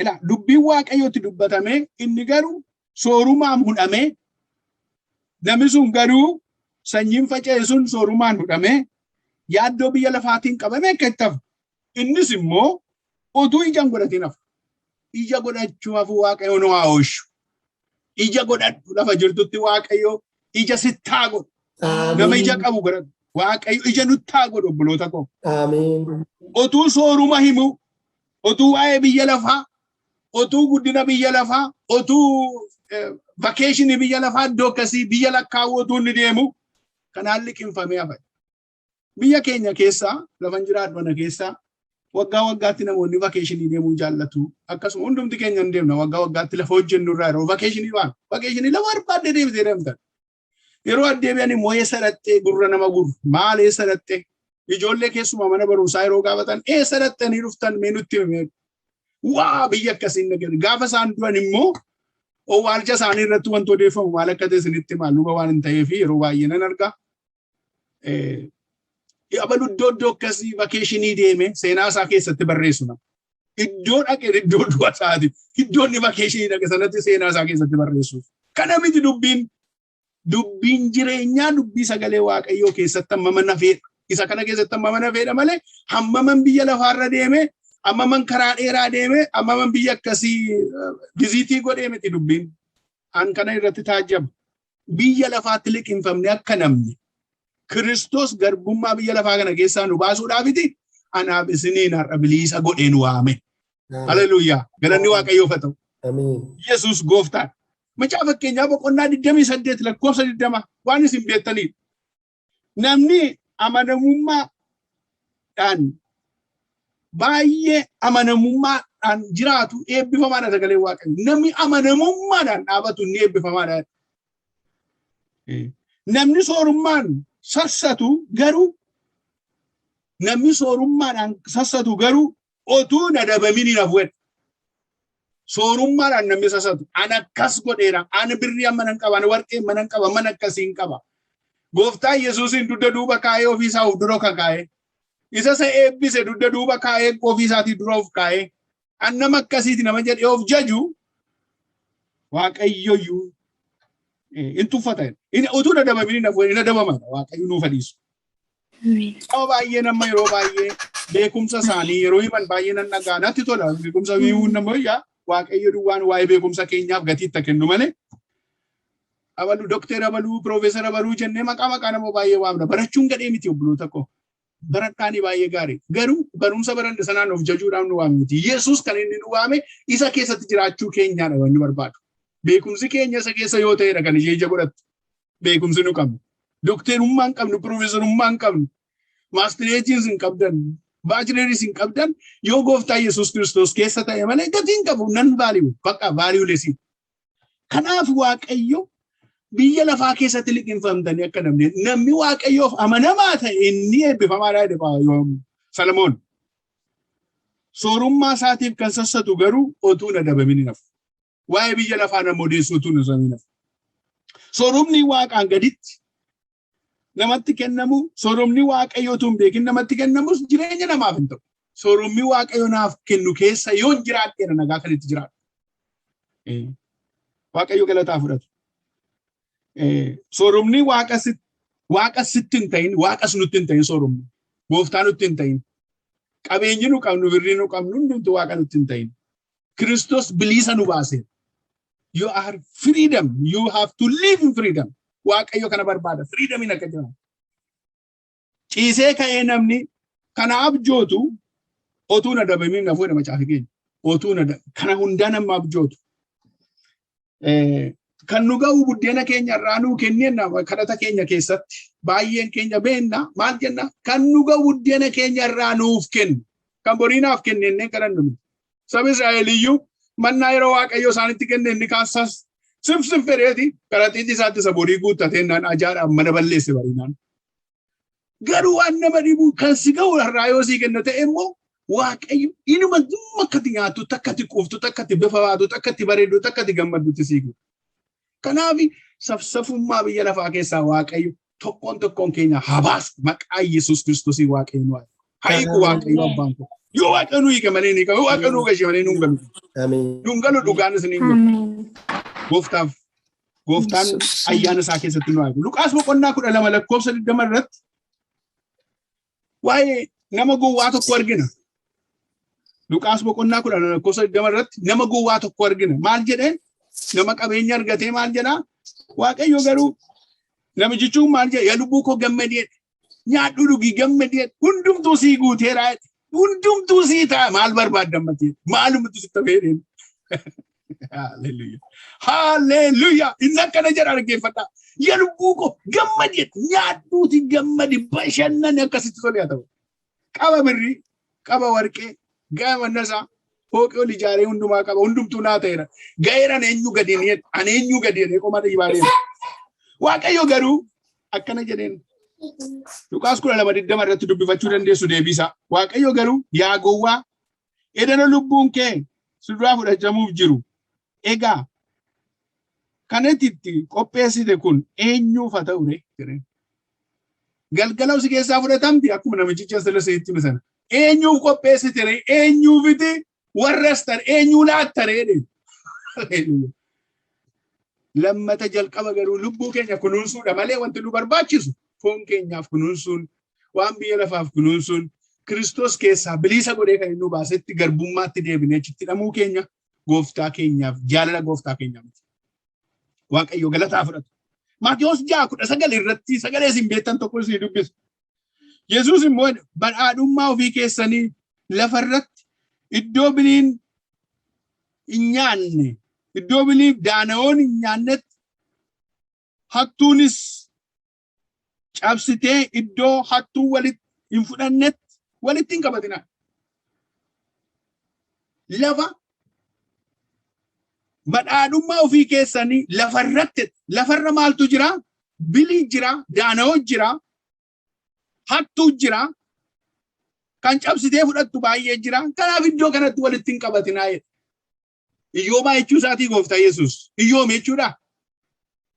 ila dubbii waaqayyooti dubbatame inni garuu soorumaan hudhame namni sun garuu sanyiin faca'e sun soorumaan hudhame yaaddoo biyya lafaatiin qabame kettaf innis immoo utuu ijaan godhatiin hafu ija godhachuu hafu waaqayyo nu haa oolchu ija godhadhu lafa jirtutti waaqayyo ija sittaa godhu nama ija qabu godhadhu waaqayyo ija nuttaa godhu obboloota koo utuu sooruma himu utuu waa'ee biyya lafaa utuu guddina biyya lafaa utuu vakeeshinii biyya lafaa iddoo akkasii biyya lakkaawuu utuu inni deemu kanaan liqinfamee hafa biyya keenya keessaa lafan jiraadhana keessaa waggaa waggaatti namoonni vakeeshinii deemuu jaallatu akkasuma hundumti keenya hin deemna waggaa waggaatti lafa hojjennu irraa yeroo vakeeshinii lafa barbaadde deemtee deemtan yeroo addeebi'an immoo eessa dhattee gurra nama gurru maal eessa dhattee ijoollee keessumaa mana barumsaa yeroo gaafatan eessa dhattanii dhuftan mee nutti himee waa biyya akkasiin nagari gaafa isaan du'an immoo owwaalcha isaanii irratti wanti odeeffamu maal akka ta'e isinitti maal luba waan hin ta'eef yeroo baay'ee nan argaa abalu iddoo akkasii vakeeshinii deeme seenaa isaa keessatti barreessuna iddoo dhaqee iddoo du'a isaati iddoo inni vakeeshinii dhaqe sanatti seenaa isaa keessatti barreessuuf kana miti dubbiin jireenyaa dubbii sagalee waaqayyoo keessatti hammama nafeedha isa kana keessatti hammama nafeedha malee hammaman biyya lafaarra deeme hammaman karaa dheeraa deeme hammaman biyya akkasii viziitii godhee miti dubbiin an kana irratti taajjaba biyya lafaatti liqinfamne akka namni Kristos garbummaa biyya lafaa kana keessaa nu baasuudhaafiti anaaf isiniin har'a bilisa godhee nu waame. Haleluuyaa. Galanni waaqayyoof haa ta'u. Yesuus gooftaan. Macaa fakkeenyaa boqonnaa 28 lakkoofsa 20 waan isin beektanii. Namni amanamummaadhaan baay'ee amanamummaadhaan jiraatu eebbifamaadha sagalee waaqayyoo. Namni amanamummaadhaan dhaabatu ni eebbifamaadha. Namni soorummaan sassatu garuu namni soorummaadhaan sassatu garuu otuu nadabamin hin hafu. Soorummaadhaan namni sassatu an akkas godheera an birrii amma nan qaba an warqee amma nan qaba man akkasiin qaba. Gooftaan Yesuusin dugda duuba kaa'ee ofiisaa of dura kaa'ee isa isa eebbise dugda duuba kaa'ee ofiisaatii dura of kaa'ee an nama akkasiiti nama jedhee of jaju waaqayyoyyuu in tuffata in utuu nadabamin hin hafu in nadabamata waaqayyo nuuf hadiisu. Yeroo baay'ee nama yeroo baay'ee beekumsa isaanii yeroo himan baay'ee nan dhagaa natti tola beekumsa himuun nama yaa waaqayyo duwwaan waa'ee beekumsa keenyaaf gatii itti kennu malee abalu dokteera abaluu piroofeesara abaluu jennee maqaa nama baay'ee waamna barachuun gadhee miti obboloota koo baradhaanii baay'ee gaarii garuu barumsa baranne sanaan of jajuudhaan nu waame miti Yesuus kan inni nu waame isa keessatti jiraachuu keenyaadha wanni barbaadu beekumsi keenya isa keessa yoo ta'edha kan ija godhattu beekumsi nu qabnu dokteerummaa hin qabnu piroofeesarummaa hin qabnu maastireetiin hin qabdan baachileeris hin qabdan yoo gooftaa Yesuus Kiristoos keessa ta'e malee gatiin qabu nan vaaliyu bakka vaaliyuulesi. Kanaaf waaqayyo biyya lafaa keessatti liqinfamtanii akka namni waaqayyoof amanamaa ta'e inni eebbifamaadha jedha Salamoon. Soorummaa isaatiif kan sassatu garuu otuu nadabamin hin hafu. Waa'ee biyya lafaa nama odeessuu utuu hin hafu. Soorumni waaqaan gaditti namatti kennamu soorumni waaqayyootu hin beekin namatti kennamus jireenya namaaf hin ta'u. Soorumni waaqayyo naaf kennu keessa yoo jiraadheera nagaa kan itti jiraadhu. Waaqayyo galataa fudhatu. Soorumni waaqa sitti hin ta'in waaqas nutti hin ta'in soorumni. Gooftaa nutti hin ta'in. Qabeenyi nu qabnu birrii nu qabnu hundumtu waaqa nutti hin ta'in. Kiristoos bilisa nu baase. You are freedom. You have to live in freedom. Waaqayyo kana barbaada freedomin akka jiraatu. Ciisee ka'ee namni kana abjootu otuu nadabamin hafu jedha macaafa keenya. Otuu kana hundaa nama abjootu. Kan nu ga'u buddeena keenya irraa nuu kenneenna kadhata keenya keessatti baay'een keenya beenna maal jenna kan nu ga'u buddeena keenya irraa nuuf kennu kan boriinaaf kenneenne kadhannu. Sabni Israa'eliyyuu mannaa yeroo waaqayyo isaanitti kenne inni kaasas simsim fedheeti kadhatiin isaatti isa borii guuttateen ajaadhaan mana balleesse barinaan. Garuu waan nama dhibu kan si ga'u irraa yoo sii kenna ta'e immoo waaqayyo inuma dhimma akkati nyaattu takkati quuftu takkati bifa baatu takkati bareedu takkati gammaddutti sii kenna. Kanaaf safsafummaa biyya lafaa keessaa waaqayyo tokkoon keenya habaasu maqaa Yesuus Kiristoosii waaqayyo nu haa hiiku waaqayyo abbaan koo Yoo waaqanuu hiika malee ni qabu. Waaqanuu gashee malee nuun galu. Ameen. Nuun galu dhugaan isiniin galu. Amen. Gooftaan ayyaana isaa keessatti nu waaqa. Luqaas boqonnaa 12 lakkoofsa 20 irratti waa'ee nama gowwaa tokko argina. Luqaas boqonnaa 12 lakkoofsa 20 irratti nama gowwaa tokko argina. Maal jedheen? Nama qabeenya argatee maal jedhaa? Waaqayyo garuu namichichuun maal jedha? Yaa lubbuu koo gammadee nyaadhu dhugii gammadee hundumtuu sii guuteera. Hundumtuu sii ta'a. Maal barbaadammatee? Maalumatu sitti fayyadeen? Hallelujah. Hallelujah. Inni akkana jedha dhaggeeffadha. Yaa lubbuu koo gammadee nyaadhuuti gammadi bashannani akkasitti tole haa ta'u. Qaba birrii, qaba warqee, gaama nasaa, fooqii ol ijaaree hundumaa qaba. Hundumtuu naa ta'eera. Ga'eera eenyu gadeen ani eenyu gadeen qomata ibaadeen. Waaqayyo garuu akkana jedheen. Luqaas 12:20 irratti dubbifachuu dandeessu deebisa. Waaqayyo garuu yaa gowwaa edana lubbuun kee siduraa fudhachamuuf jiru. Egaa kanatti qopheessite kun eenyuuf haa ta'u jedheen. Galgala si keessaa fudhatamti akkuma namichicha seleseetti misana. Eenyuuf qopheessite eenyuufiti warras tar eenyuu laattare jedheen. Lammata jalqaba garuu lubbuu keenya kunuunsuudha malee wanti nu barbaachisu foon keenyaaf kunuunsuun waan biyya lafaaf kunuunsuun Kiristoos keessaa bilisa godhee kan nu baasetti garbummaatti deebinee achitti hidhamuu keenya gooftaa keenyaaf jaalala gooftaa keenyaaf. Waaqayyo galataa fudhatu. Maatiyos 6:9 irratti sagalee isin beektan tokko isin dubbisu. Yesuus immoo badhaadhummaa ofii keessanii lafarratti iddoo biliin hin nyaanne iddoo biliif daana'oon hin nyaannetti hattuunis cabsitee iddoo hattuu walitti hin fudhannetti walitti hin qabatinaa. Lafa badhaadhummaa ofii keessanii lafarra maaltu jira? Bilii jira, daana'oo jira, hattuu jira, kan cabsitee fudhattu baay'ee jira. Kanaaf iddoo kanatti walitti hin qabatinaa jedha. Iyyooma jechuu isaatii gooftaa Yesuus. Iyyooma jechuudha?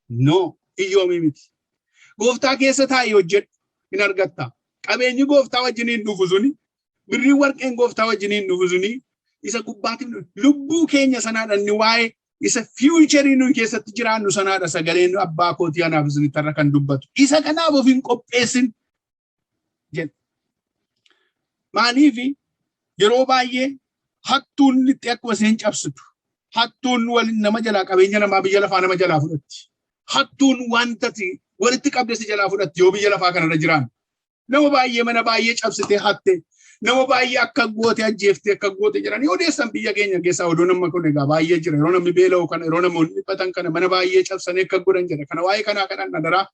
No, iyyooma miti. Gooftaa keessa taa'ee hojjedhu hin argatta. Qabeenyi gooftaa wajjiniin dhufu suni, birriin warqeen gooftaa wajjiniin dhufu suni, isa gubbaatiif lubbuu keenya sanaadhaan ni waa'ee isa fiicharii nuyi keessatti jiraannu sanaadha sagaleen abbaa kootii anaaf isinitti irra kan dubbatu. Isa kanaaf of hin qopheessin jedha. Maaliif yeroo baay'ee hattuun litti akkuma isheen cabsitu. Hattuun waliin nama jalaa qabeenya namaa biyya lafaa nama jalaa fudhatti. Hattuun wanta walitti qabdee jalaa fudhatti yoo biyya lafaa kanarra jiraannu. Nama baay'ee mana baay'ee cabsitee hatte. Nama baay'ee akka goote ajjeeftee akka goote jiran yoo deessan biyya keenya keessaa odoo nama kun egaa baay'ee jira. Yeroo namni beela'u kana yeroo namoonni dhiphatan kana mana baay'ee cabsanii akka godhan jedha. Kana waa'ee kanaa kanan nadaraa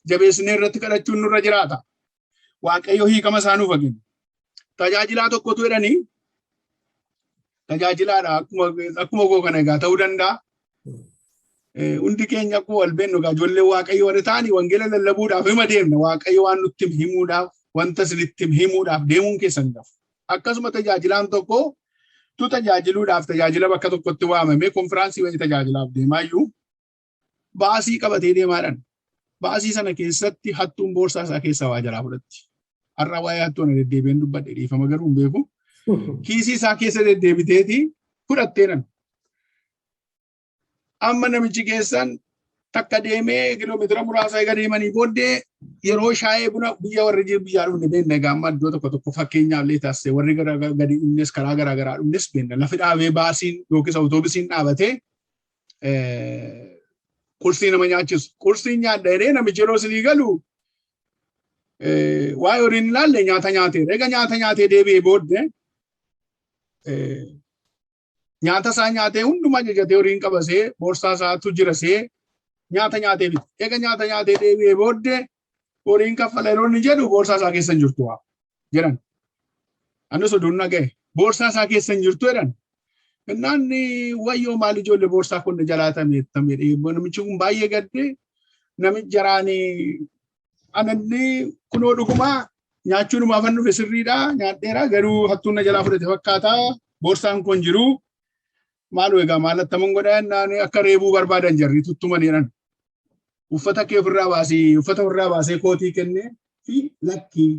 jabeessinee irratti kadhachuun nurra jiraata. Waaqayyo hiikama isaa nuuf kennu. Tajaajilaa tokkotu jedhanii tajaajilaadha akkuma koo kana egaa ta'uu danda'a. Hundi keenya akkuma wal beeknu egaa ijoollee Waaqayyo warri ta'anii wangeela lallabuudhaaf hima deemna. Waaqayyo waan nutti himuudhaaf wanta isinitti himuudhaaf deemuun keessan gafu. Akkasuma tajaajilaan tokko tu tajaajiluudhaaf tajaajila bakka tokkotti waamamee konfiraansii wayii tajaajilaaf deemaayyuu baasii qabatee deemaadhaan. Baasii sana keessatti hattuun boorsaa isaa keessaa waa jalaa fudhatti. Har'a waa'ee hattuun deddeebiin dubbadhe dhiifama garuu hin beeku. Kiisii isaa keessa deddeebiteeti fudhatteenan. Amma namichi keessan takka deemee kiiloomeetira muraasa eega deemanii booddee yeroo shaayee buna biyya warri biyyaa dhufne beekna egaa amma iddoo tokko fakkeenyaaf illee taasise warri gadi dhufnes karaa garaagaraa dhufnes beekna lafi dhaabee baasiin yookiis awutoobisiin dhaabatee qursii nama nyaachisu. Qursii nyaadha jedhee namichi yeroo isinii galu waa'ee horiin ilaalle nyaata nyaateera. Egaa nyaata nyaatee deebi'ee booddee nyaata isaa nyaatee hundumaa jajatee horiin qabasee boorsaa isaatu jirasee nyaata nyaatee biti. Egaa nyaata nyaatee deebi'ee booddee horiin kaffala yeroo inni jedhu boorsaa isaa keessa hin jirtu jedhan. Anis oduun naga'e boorsaa isaa keessa hin jirtu jedhan. Innaan wayyoo maal ijoollee boorsaa kun jalaatamee namichi kun baay'ee gaddee namichi jaraanii ananni kunoo dhugumaa nyaachuun maafan dhufe sirriidha nyaadheera garuu hattuun na jalaa fudhate fakkaata boorsaan kun jiru maalu egaa maalattaman godhaa naan akka reebuu barbaadan jarri tuttumaniiran. Uffata kee ofirraa baasee kootii kennee fi lakkii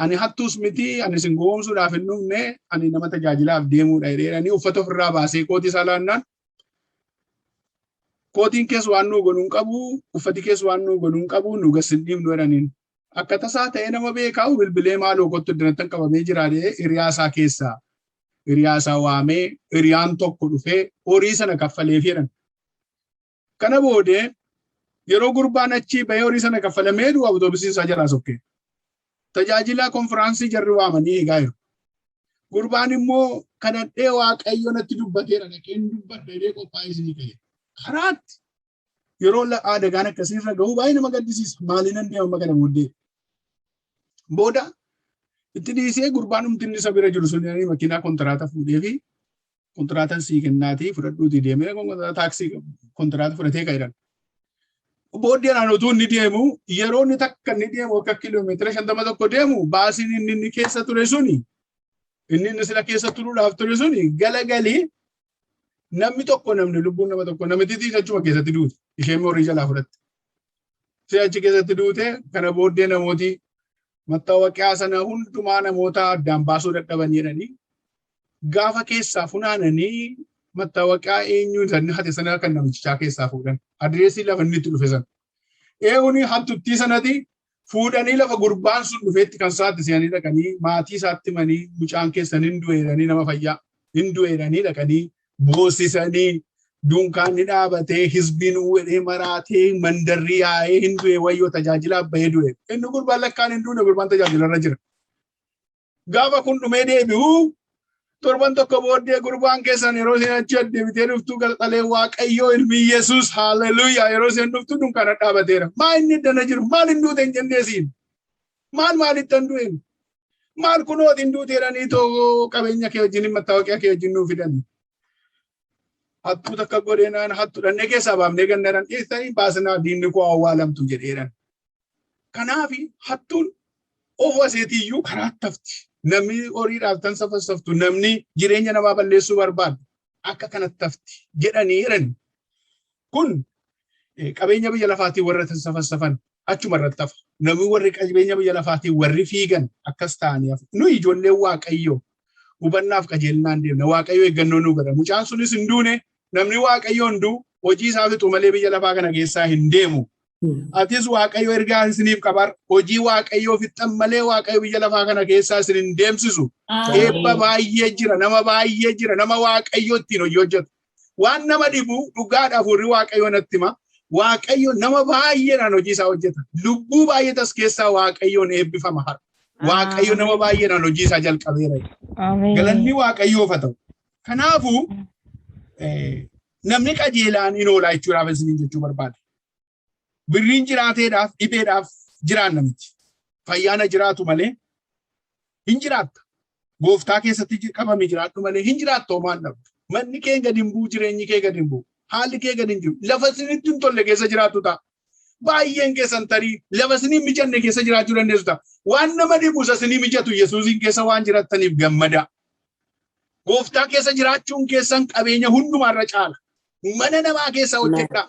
Ani hattuus miti, ani singoomsuudhaaf hin dhufne, ani nama tajaajilaaf deemuudha jedhanii uffata ofirraa baasee kootii isaa laannaan kootiin keessa waan nu godhuun qabu, uffati keessa waan nu godhuun qabu, nu gasinniif nu jedhaniin. Akka tasaa ta'ee nama beekaa'u bilbilee maaloo kottu dirattan qabamee jiraadhee hiriyaasaa keessaa hiriyaasaa waamee hiriyaan tokko dhufee horii sana kaffalee jedhan. Kana boodee yeroo gurbaan achii bahee horii sana kaffalamee du'a awutoobisii isaa jalaa sokkee. Tajaajila konfiraansii jarri waamanii eegaa jiru. Gurbaan immoo kadhadhee Waaqayyo natti dubbateera dhaqeen dubbadhee qophaa'ee isinii ka'e. Karaatti yeroo aadagaan akkasiirra ga'uu baay'ee nama gaddisiisa. Maaliin an deema kana booddee. Booda itti dhiisee gurbaan humni isa bira jiru sun makiinaa kontiraata fuudhee fi kontiraatan sii kennaatii fudhadhuutii deemee taaksii kontiraata fudhatee ka'edhan. Booddeen utuu inni deemu yeroo inni takka inni deemu akka kiiloomeetira 51 deemu baasiin inni keessa ture suni inni sila keessa turuudhaaf ture suni galagalee namni tokko namni lubbuun nama tokko namni achuma keessatti duute ishee horii jalaa fudhatte. Si'achi keessatti duute kana booddee namooti mattaawaqaa sana hundumaa namoota addaan baasuu dadhabanii jedhanii gaafa keessaa funaananii mattaawaqaa eenyuun sanni hate sana kan namichaa keessaa fuudhan. Adreesii lafa inni itti dhufe sana. Eewuni hattuttii sanatti fuudhanii lafa gurbaan sun dhufeetti kan isaatti seenanii dhaqanii maatii isaatti himanii mucaan keessan hin du'eedhanii nama fayyaa hin du'eedhanii dhaqanii boosisanii dunkaanni dhaabatee hizbiin uwwedhee maraatee mandarri yaa'ee hin du'e wayyoo tajaajilaaf bahee du'e. Inni gurbaan lakkaan hin duune gurbaan tajaajilarra jira. Gaafa kun dhumee deebi'u torban tokko booddee gurbaan keessan yeroo isin achi deebitee dhuftu galxalee Waaqayyoo ilmi Yesuus haalleluuyaa yeroo isin dhuftu dunkaana dhaabateera. Maa inni dana jiru? Maal hin duute hin jenneesiin? Maalitti hin du'e? Maal kunooti hin duuteeranii too qabeenya kee wajjin mattaawaqaa kee wajjin nuu fidani. Hattuu takka godheenaan hattuu dhannee keessaa baafnee gandaran dhiyeessanii baasinaa diinni koo awwaalamtu jedheeran. Kanaafi hattuun of waseetiyyuu karaatti hafti. Namni horiidhaaf tan safassaftu namni jireenya namaa balleessuu barbaadu akka kanatti hafti jedhanii jiran. Kun qabeenya biyya lafaatiin warra tan safassafan achuma irratti hafa. Namni warri qabeenya biyya lafaatiin warri fiigan akkas ta'anii hafu. Nuyi ijoolleen Waaqayyoo hubannaaf qajeelnaan deemna. Waaqayyoo eeggannoo nu godha. Mucaan sunis hin duune namni Waaqayyoo hunduu hojii isaa fixu malee biyya lafaa kana keessaa hin deemu. Atis Waaqayyo ergaa isiniif qabar hojii Waaqayyoo fixan malee Waaqayyo biyya lafaa kana keessaa isin hin deemsisu. Eebba baay'ee jira, nama baay'ee jira, nama Waaqayyo ittiin hojii hojjetu. Waan nama dhibu dhugaadhaaf warri Waaqayyo natti hima. Waaqayyo nama baay'eedhaan hojii isaa hojjeta. Lubbuu baay'eetas keessaa Waaqayyoon eebbifama hara. Waaqayyo nama baay'eedhaan hojii isaa jalqabeera. Galanni Waaqayyoof haa ta'u. Kanaafuu namni qajeelaan hin oolaa jechuudhaaf isiniin jechuu barbaada. Birriin jiraateedhaaf dhibeedhaaf jiraanna miti. Fayyaana jiraatu malee hin jiraatta. Gooftaa keessatti qabame jiraattu malee hin jiraattu homaan dhabdu. Manni kee gadi hin bu'u, jireenyi kee gadi hin bu'u. Haalli kee gadi hin jiru. Lafa isinitti hin tolle keessa jiraattu ta'a. Baay'een keessan tarii lafa isinii mijanne keessa jiraachuu dandeessu ta'a. Waan nama dhibu isa isinii mijatu Yesuusiin keessa waan jiraataniif gammada. Gooftaa keessa jiraachuun keessan qabeenya hundumaarra caala. Mana namaa keessa hojjedhaa.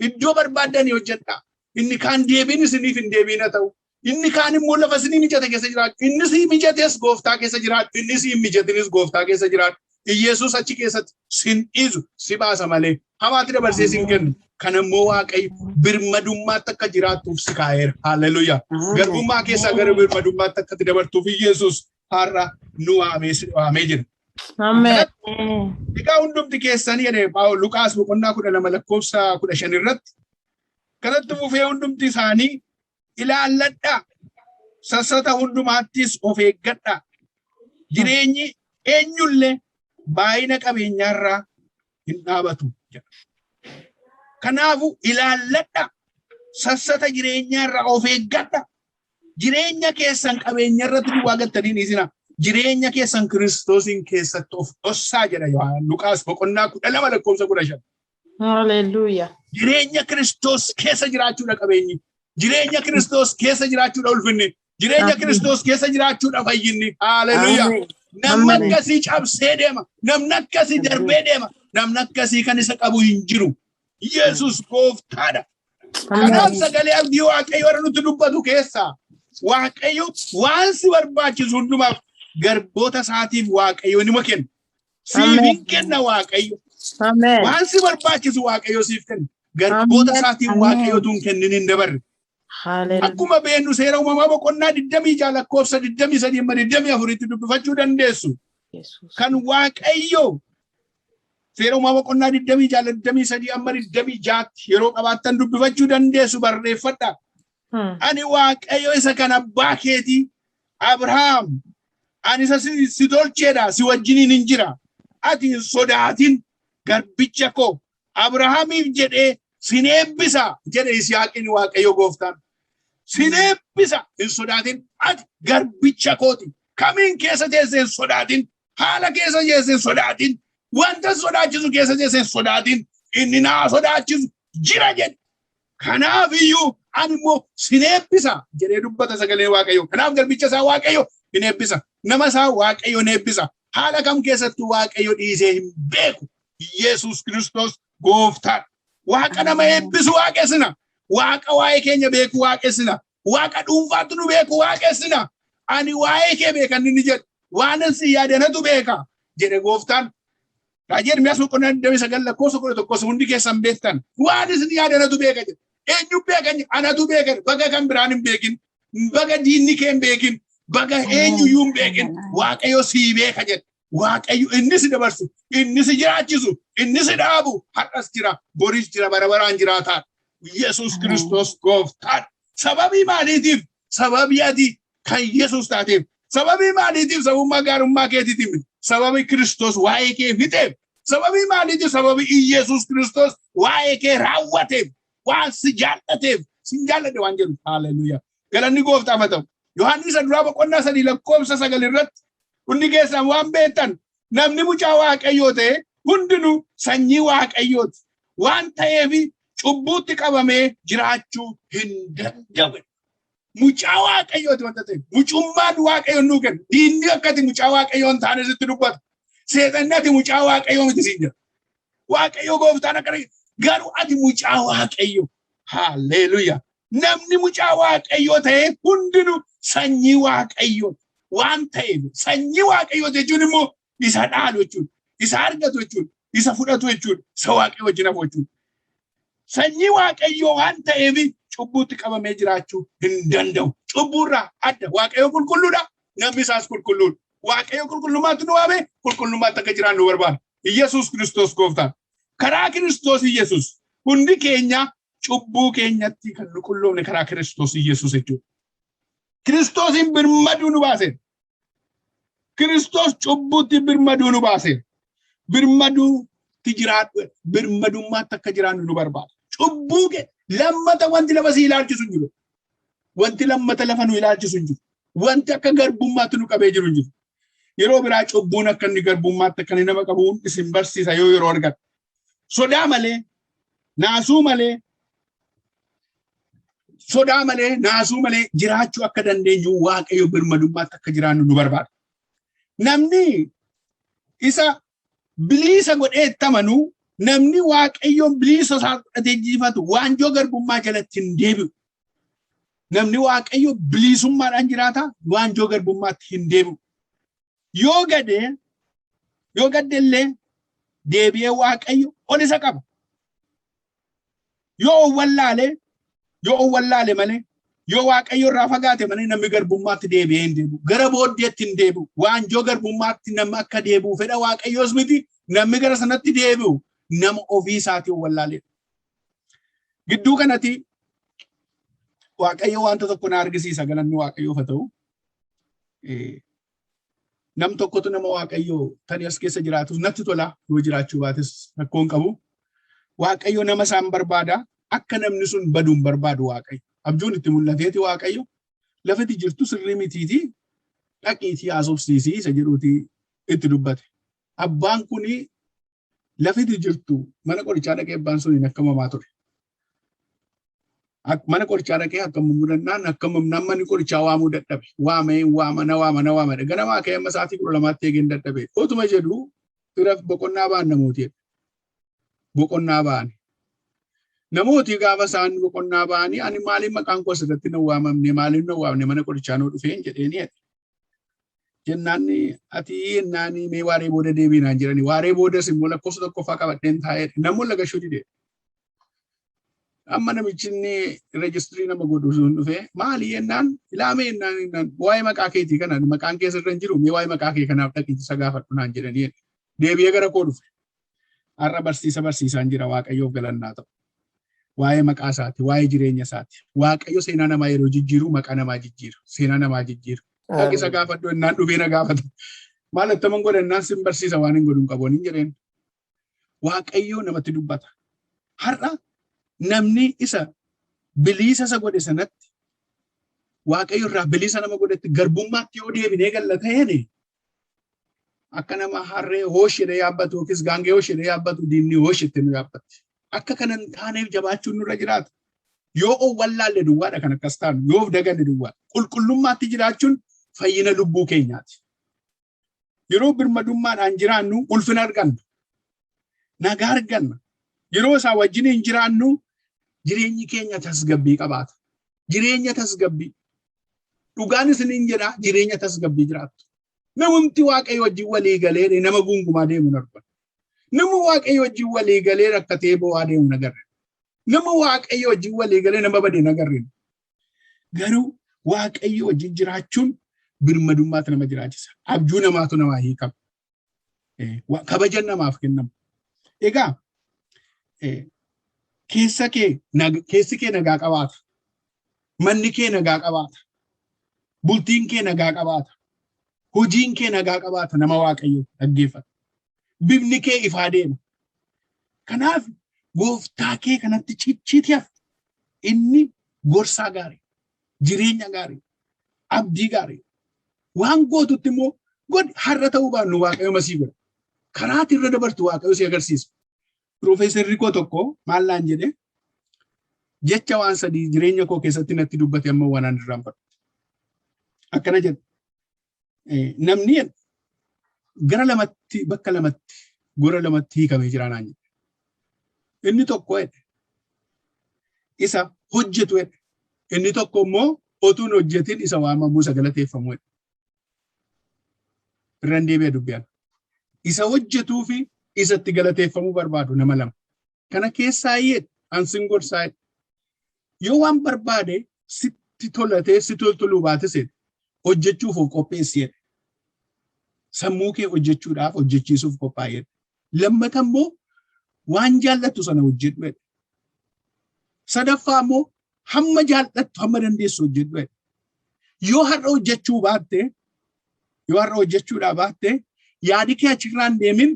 Iddoo barbaadanii hojjedhaa. Inni kaan deebiin isiniif hin deebiin haa ta'u. Inni kaan immoo lafa isinii mijate keessa jiraatu. Inni si mijates Gooftaa keessa jiraatu. Inni si hin mijatinis Gooftaa keessa jiraatu. Yesuus achi keessatti sin dhiisu si baasa malee hamaatti dabarsee sin kennu. Kan immoo Waaqayyo birmadummaatti akka jiraattuuf si kaa'eera. Haalleluuyaa. Garbummaa keessaa gara birmadummaatti akka dabartuuf Yesuus har'a nu waamee jira. Amen. Egaa hundumti keessanii jedhee Luqaas boqonnaa 12:15 irratti kanatti fufee hundumti isaanii ilaalladhaa. Sassata hundumaattis of eeggadhaa. Jireenyi eenyullee baay'ina qabeenyaarraa hin dhaabatu. Kanaafuu ilaalladhaa. Sassata jireenyaarraa of eeggadhaa. Jireenya keessan qabeenyarratti duwwaa gattanii dhiisinaa. Jireenya keessan Kiristoosiin keessatti of dhossaa jedha Luqaas boqonnaa 12:15. Hallelujah. Jireenya Kiristoos keessa jiraachuudha qabeenyi. Jireenya Kiristoos keessa jiraachuudha ulfinni. Jireenya Kiristoos keessa jiraachuudha fayyinni. Hallelujah. Namni akkasii cabsee deema. Namni akkasii darbee deema. Namni akkasii kan isa qabu hin jiru. Yesuus Gooftaadha. Kanaaf sagalee abdii Waaqayyoo warra nutti dubbatu keessaa waaqayyo waan si barbaachisu hundumaaf garboota isaatiif waaqayyo ni kenna. Siif kenna waaqayyo. Amen. Waan si barbaachisu waaqayyo siif kenna. Garboota isaatiif waaqayyo tun kennin hin dabarre. Hallelujah. Akkuma beenu seera uumamaa boqonnaa 26 lakkoofsa 23-24 tti dubbifachuu dandeessu. Jesus. Kan waaqayyo seera uumamaa boqonnaa 26-23 yeroo qabaattan dubbifachuu dandeessu barreeffadha. Ani waaqayyo isa kan abbaa keetii Abrahaam ani isa si tolcheedha si wajjiniin hin jira. Ati hin sodaatin garbicha koo Abrahaamiif jedhee sin eebbisa jedhe Yisihaaqin waaqayyo gooftaan. Sin eebbisa hin sodaatin ati garbicha kooti. Kamiin keessa teessee hin sodaatin. Haala keessa teessee hin sodaatin. Wanta sodaachisu keessa teessee hin sodaatin. Inni naa sodaachisu jira jedhe. Kanaaf iyyuu ani immoo sin eebbisa jedhee dubbata sagalee waaqayyo. Kanaaf garbicha isaa waaqayyo hin eebbisa. Nama isaa waaqayyo hin eebbisa. Haala kam keessattuu waaqayyo dhiisee hin beeku. Yesus Kristos gooftaan. Waaqa nama eebbisu waaqessina. Waaqa waa'ee keenya beeku waaqessina. Waaqa dhuunfaatti nu beeku waaqessina. Ani waa'ee kee beekan inni jedhu. Waan si yaadanatu beeka jedhe gooftaan. Raajii Ermiyaas boqonnaa 29 lakkoofsa 11 hundi keessan beektan. Waan isin yaadanatu beeka jedhe. Eenyu beekan anatu beekan. Baga kan biraan hin beekin. Baga diinni kee hin beekin. Baga eenyuyyuu hin beekin. Waaqayyo sii beeka jedhe. Waaqayyo inni si dabarsu, inni si jiraachisu, inni si dhaabu har'as jira, boris jira, bara baraan jiraataa. Yesus Kristos gooftaan. Sababii maaliitiif? Sababii ati kan Yesus taateef. Sababii maaliitiif? Sabummaa gaarummaa keetiitiif. Sababii Kristos waa'ee kee fixeef. Sababii maaliitiif? Sababii Yesus Kristos waa'ee kee raawwateef. Waan si jaallateef. Si jaallate waan jedhu. Hallelujah. Galanni gooftaaf haa ta'u. Yohaannis duraa boqonnaa 3 lakkoofsa 9 irratti hundi keessan waan beektan namni mucaa waaqayyoo ta'e hundinuu sanyii waaqayyooti. Waan ta'eef cubbuutti qabamee jiraachuu hin danda'u. Mucaa waaqayyooti wanta ta'e. Mucummaan waaqayyoon nuu kenna. Diinni akkati mucaa waaqayyoon taane sitti dubbata. Seexanni ati mucaa waaqayyoo miti siin jedha. Waaqayyo gooftaan akkana garuu ati mucaa waaqayyoo. Haalleluuyaa. Namni mucaa waaqayyoo ta'e hundinuu sanyii waaqayyooti. Waan ta'eef sanyii waaqayyoo jechuun immoo isa dhaalu jechuudha. Isa argatu jechuudha. Isa fudhatu jechuudha. Isa waaqayyo wajjin hafu jechuudha. Sanyii waaqayyoo waan ta'eef cubbuutti qabamee jiraachuu hin danda'u. Cubbuurraa adda. Waaqayyo qulqulluudha. Namni isaas qulqulluudha. Waaqayyo qulqullummaatti nu waame qulqullummaatti akka jiraannu barbaada. Yesus Kristos gooftaan. Karaa Kristos Yesus hundi keenya cubbuu keenyatti kan nu qulloofne karaa Kristos Yesus jechuudha. Kiristoosin birmaduu nu baase. Kristos cubbuutti birmaduu nu baase. Birmaduutti jiraadhu. Birmadummaatti akka jiraannu nu barbaada. Cubbuu kee lammata wanti lafa si ilaalchisu hin jiru. Wanti lammata lafa nu ilaalchisu hin jiru. Wanti akka garbummaatti nu qabee jiru hin jiru. Yeroo biraa cubbuun akka inni garbummaatti akka inni nama qabuun isin barsiisa yeroo argatu. Sodaa malee, naasuu malee, sodaa malee, naasuu malee jiraachuu akka dandeenyu waaqayyo birmadummaatti akka jiraannu nu barbaada. Namni isa bilisa godhee tamanu namni waaqayyoon bilisa isaa godhatee jifatu waanjoo garbummaa jalatti hin deebi'u. Namni waaqayyo bilisummaadhaan jiraata waanjoo garbummaatti hin deebi'u. Yoo gadde illee deebi'ee waaqayyo ol isa qaba. Yoo wallaale malee yoo waaqayyo irraa fagaate malee namni garbummaatti deebi'ee hin deebi'u. Gara booddeetti hin deebi'u. Waanjoo garbummaatti nama akka deebi'u fedha waaqayyoos miti. Namni gara sanatti deebi'u nama ofii isaatiin wallaale. Gidduu kanatti waaqayyo wanta tokko na argisiisa galanni waaqayyoof haa ta'u. Nam tokkotu nama waaqayyoo tani as keessa jiraatu natti tola yoo jiraachuu baates rakkoon qabu. Waaqayyo nama isaan barbaada akka namni sun baduun barbaadu waaqayyo. Abjuun itti mul'ateeti waaqayyo lafatti jirtu sirrii mitiiti dhaqiitii haasofsiisii isa jedhuuti itti dubbate. Abbaan kuni lafatti jirtu mana qorichaa dhaqee abbaan suniin akka mamaa ture. Mana qorichaa dhaqee akka mumudannaan akka namni qorichaa waamuu dadhabe. Waama. Ganamaa ka'ee amma sa'aatii 12 eegeen dadhabe. Otuma jedhu boqonnaa ba'an namooti. Boqonnaa ba'an. Namooti gaafa isaan boqonnaa ba'anii ani maaliin maqaan koo asirratti na waamamne maaliin na waamne mana qorichaa nuu dhufeen jedheeni jedhe. Jennaan ati yennaan mee waaree booda deebiinaan jirani waaree boodas immoo lakkoofsa tokkoffaa qabadheen taa'ee namoonni lagashuu dide. Amma namichi inni reejistirii nama godhu sun dhufee maali yennaan ilaame yennaan waa'ee maqaa keetii kana maqaan keessa irra hin jiru mee waa'ee maqaa kee kanaaf dhaqiisa gaafadhu naan jedhanii deebi'ee gara koo dhufe. Har'a barsiisaan jira Waaqayyoof galannaa ta'u. Waa'ee maqaa isaati, waa'ee jireenya isaati. Waaqayyo seenaa namaa yeroo jijjiiru maqaa namaa jijjiiru, seenaa namaa jijjiiru. Dhaqiisa gaafadhu yennaan dhufee na gaafata. Maal attaman godhannaan sin barsiisa waan hin godhuun qabu hin jedheen. Waaqayyo namatti dubbata. Har'a namni isa bilisa isa godhe sanatti Waaqayyo irraa bilisa nama godhetti garbummaatti yoo deebinee galla ta'een akka nama harree hooshidhe yaabbatu yookiis gaangee hooshidhe yaabbatu diinni hooshitti nu yaabbatti. Akka kanan taaneef jabaachuun nurra jiraata. Yoo wallaalle duwwaadha kan akkas taanu yoo daganne duwwaadha. Qulqullummaatti jiraachuun fayyina lubbuu keenyaati. Yeroo birmadummaadhaan jiraannu ulfina arganna. Nagaa arganna. Yeroo isaa wajjin hin jiraannu jireenyi keenya tasgabbii qabaata. Jireenya tasgabbii. Dhugaan isiniin jedha jireenya tasgabbii jiraattu. Namumti Waaqayyo wajjin walii galee nama gungumaa deemu argan. Nama Waaqayyo wajjin walii galee rakkatee bo'aa deemu nagarre. Nama Waaqayyo wajjin walii galee nama badee nagarre. Garuu Waaqayyo wajjin jiraachuun birmadummaatti nama jiraachisa. Abjuu namaatu namaa hiikama. Kabajan namaaf kennama. Egaa keessi kee nagaa qabaata. Manni kee nagaa qabaata. Bultiin kee nagaa qabaata. Hojiin kee nagaa qabaata nama Waaqayyo dhaggeeffata. Bifni kee ifaa deema. Kanaaf gooftaa kee kanatti cichitiif inni gorsaa gaarii, jireenya gaarii, abdii gaarii. Waan gootutti immoo godhi har'a ta'uu baannu Waaqayyo masii godha. Karaatti irra dabartu Waaqayyo si agarsiisa. Piroofeesarri koo tokko maal naan jedhe jecha waan sadii jireenya koo keessatti natti dubbate amma waan an irraanfadhu. Akkana jedhe namni gara lamatti bakka lamatti gora lamatti hiikamee jira naan jedhe. Inni tokko isa hojjetu jedhe. Inni tokko immoo otuun hojjetin isa waamamuu isa galateeffamu jedhe. Irraan deebi'ee dubbiyaan. Isa hojjetuu fi isatti galateeffamuu barbaadu nama lama. Kana keessaa iyyee ansin gorsaa yoo waan barbaade sitti tolatee si toluu baates hojjechuuf qopheessi jedhe. Sammuu kee hojjechuudhaaf hojjechiisuuf qophaa'edha. Lammata immoo waan jaallattu sana hojjedhu jedhe. Sadaffaa immoo hamma jaallattu hamma dandeessu hojjedhu jedhe. Yoo har'a hojjechuudhaa baatte yaadi kee achirraan deemin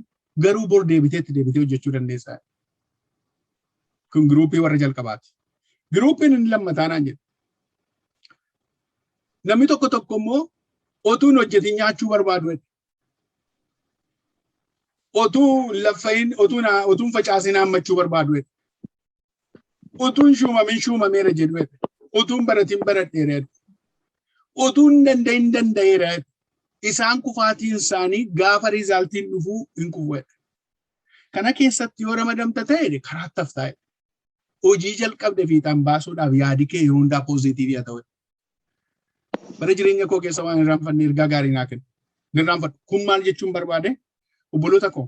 garuu bor deebitee hojjechuu dandeessaa. Kun giruupii warra jalqabaati. Giruupiin inni lammataa naan jedhe. Namni tokko immoo otuun hojjetin nyaachuu barbaadu jedhe. Otuun facaasin haammachuu barbaadu jedhe. Otuun shuumamin shuumameera jedhu jedhe. Otuun baratin baradheera jedhe. Otuun danda'eera jedhe. Isaan kufaatiin isaanii gaafa riizaaltiin dhufuu hin kufu. Kana keessatti yoo ramadamta ta'e karaatti haftaa. Hojii jalqabde fiixaan baasuudhaaf yaadi kee yeroo hundaa poozitiivii haa ta'u. Bara jireenya koo keessa waan irraanfanne ergaa gaarii naa kennu. Irraanfadhu. Kun maal jechuun barbaade? Obboloota koo.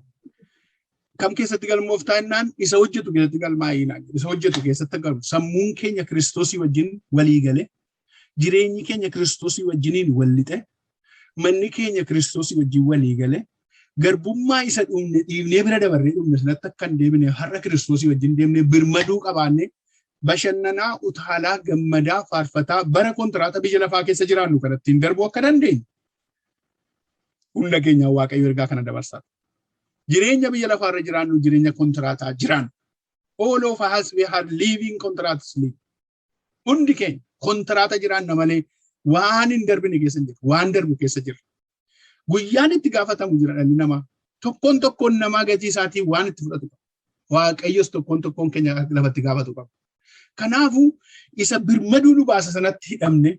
Kam keessatti galmooftaa jennaan isa hojjetu keessatti galmaa'inaa. Isa hojjetu keessatti galu. Sammuun keenya Kiristoosii wajjin walii gale. Jireenyi keenya Kiristoosii wajjiniin wal lixe. Manni keenya Kiristoosii wajjin walii gale. Garbummaa isa dhiibnee bira dabarree dhumne sanatti akka hin deebine har'a Kiristoosii wajjin deemnee birmaduu qabaanne bashannanaa utaalaa gammadaa faarfataa bara kontiraata biyya lafaa keessa jiraannu kanatti hin darbuu akka dandeenyu. Hunda keenyaa Waaqayyo ergaa kana dabarsaa. Jireenya biyya lafaarra jiraannu jireenya kontiraataa jiraannu. All of us we are living contracts. Hundi keenya kontiraata jiraanna malee waan hin darbine keessa hin jiru. Waan darbu keessa jira. Guyyaan itti gaafatamu jira dhalli namaa. Tokkoon namaa gatii isaatii waan itti fudhatu qaba. Waaqayyos tokkoon keenya lafatti gaafatu qaba. Kanaafuu isa birmaduu nu baasa sanatti hidhamne,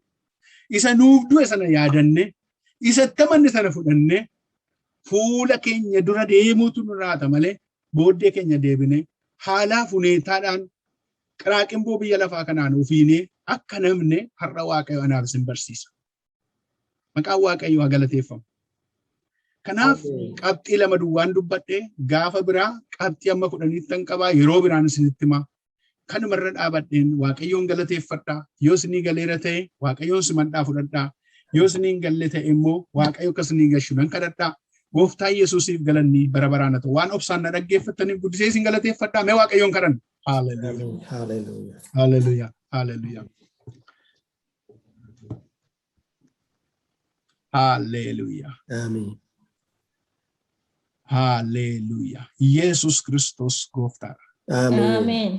isa nuuf du'e sana yaadanne, isa tamanne sana fudhanne fuula keenya dura deemuutu nurraata malee booddee keenya deebine haalaaf huneetaadhaan qiraaqinboo biyya lafaa kanaan ofiinee akka namne har'a Waaqayyo anaaf isin barsiisa. Maqaan Waaqayyo haa galateeffamu. Kanaaf qabxii lama duwwaan dubbadhee gaafa biraa qabxii amma 10 tan qabaa yeroo biraan isinitti himaa. Kanumarra dhaabadheen Waaqayyoon galateeffadhaa. Yoo isinii galeera ta'e Waaqayyoon simadhaa fudhadhaa. Yoo isinii hin galle ta'e immoo Waaqayyo akka isinii gashu nan kadhadhaa. Gooftaa Yesuusiif galanni bara baraan haa ta'u. Waan obsaan na dhaggeeffattaniif guddisee isin galateeffadhaa. Mee Waaqayyoon kadhanna. Hallelujah. Hallelujah. Hallelujah. Hallelujah. Hallelujah. Amen. Hallelujah. Yesus Kristus gooftaadha. Amen. Amen.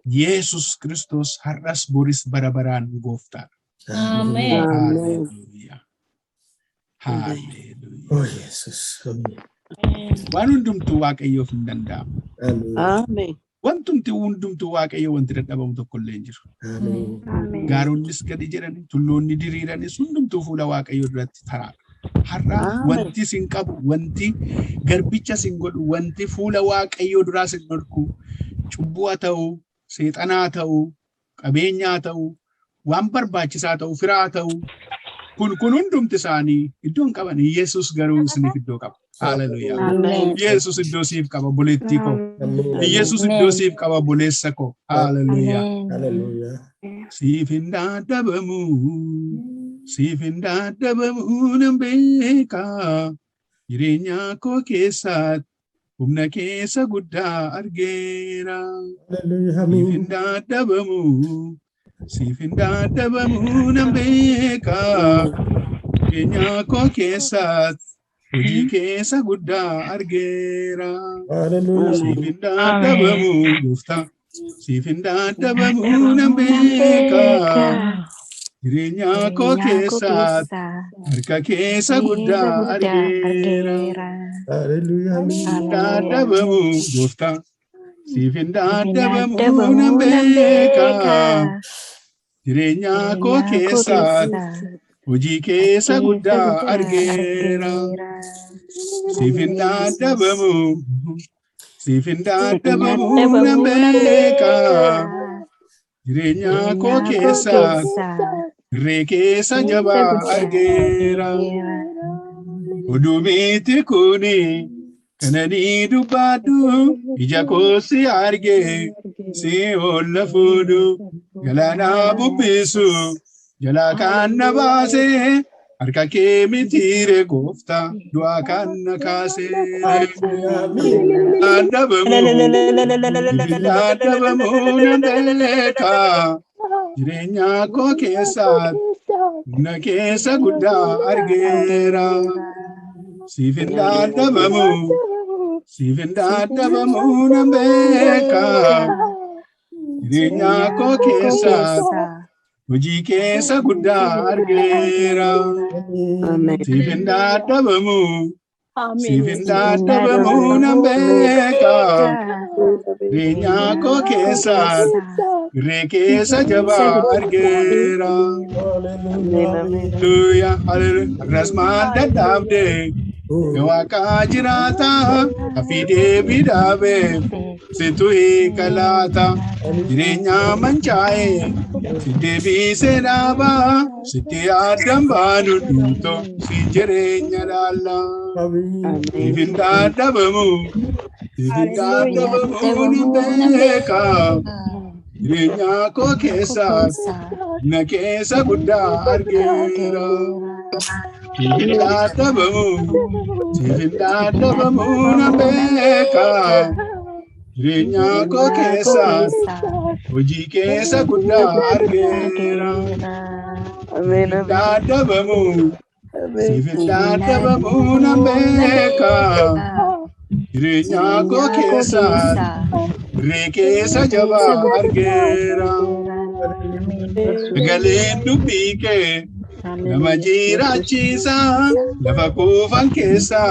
Yesus Kristus har'as boris bara baraan gooftaadha. Amen. Hallelujah. Hallelujah. Oh, Jesus. Amen. Waan hundumtuu Waaqayyoof hin danda'amu. Amen. Amen. Wantumti hundumtuu Waaqayyo wanti dadhabamu tokko illee hin jiru. Amen. Gaaronnis gadi jedhani, tulloonni diriiranis hundumtuu fuula Waaqayyo duratti taraadha. Har'a wanti sin qabu, wanti garbicha sin godhu, wanti fuula Waaqayyo duraa sin dhorku, cubbuu haa ta'u, seexanaa haa ta'u, qabeenyaa haa ta'u, waan barbaachisaa haa ta'u, firaa haa ta'u, kun hundumti isaanii iddoo hin qaban. Yesus garuu isiniif iddoo qaba. Hallelujah. Amen. Yesus iddoo siif qaba boleettii koo. Amen. Yesus iddoo siif qaba boleessa koo. Hallelujah. Hallelujah. Siif hin dadhabamu, siif hin dadhabamu nan beeka. Jireenya koo keessatti humna keessa guddaa argeera. Hallelujah. Siif hin Amen. dadhabamu, siif hin dadhabamu nan beeka. Jireenya koo keessatti hojii keessa guddaa argeera. Hallelujah. Siif hin dadhabamu gooftaa. Siif hin dadhabamu nan beeka. Jireenya koo keessatti harka keessa guddaa argeera. Hallelujah. Amen. Siif hin dadhabamu gooftaa. Siif hin dadhabamu nan beeka. Jireenya koo keessatti hojii keessa guddaa argeera. Siif hin dadhabamu, siif hin dadhabamu nan beeka. Jireenya koo keessatti irree keessa jabaa argeera. Oduu miti kuni kananii dubbadhu, ija koo si arge, si olla fuudhu, galaana bubbisu, jalaa kan na baase, harka kee mitiire gooftaa, du'aa kan na kaase. Dadhabamu nan beeka. Jireenya koo keessatti humna keessa guddaa argeera. Siif hin dadhabamu, siif hin dadhabamu nan beeka. Jireenya koo keessatti hojii keessa guddaa argeera. Siif hin dadhabamu, siif hin dadhabamu nan beeka. Jireenya koo keessatti irree keessa jabaa argeera. Hallelujah, hallelujah. Har'as maal dadhabde? Waaqa jiraata, afii deebii dhaabee, situ hiika laata. Jireenya mancaa'e, si deebisee dhaaba, sitti addaan baanu dhuunto, si jireenya dhaalla. Siif hin dadhabamu, siif hin dadhabamu nan beeka. Jireenya koo keessatti na keessa guddaa argeera. Siif hin dadhabamu, siif hin dadhabamu nan beeka. Jireenya koo keessatti hojii keessa guddaa argeera. Siif hin dadhabamu, siif hin dadhabamu nan beeka. Jireenya koo keessatti irree keessa jabaa argeera. Galeen dubbii kee nama jiraachisa, lafa kuufan keessa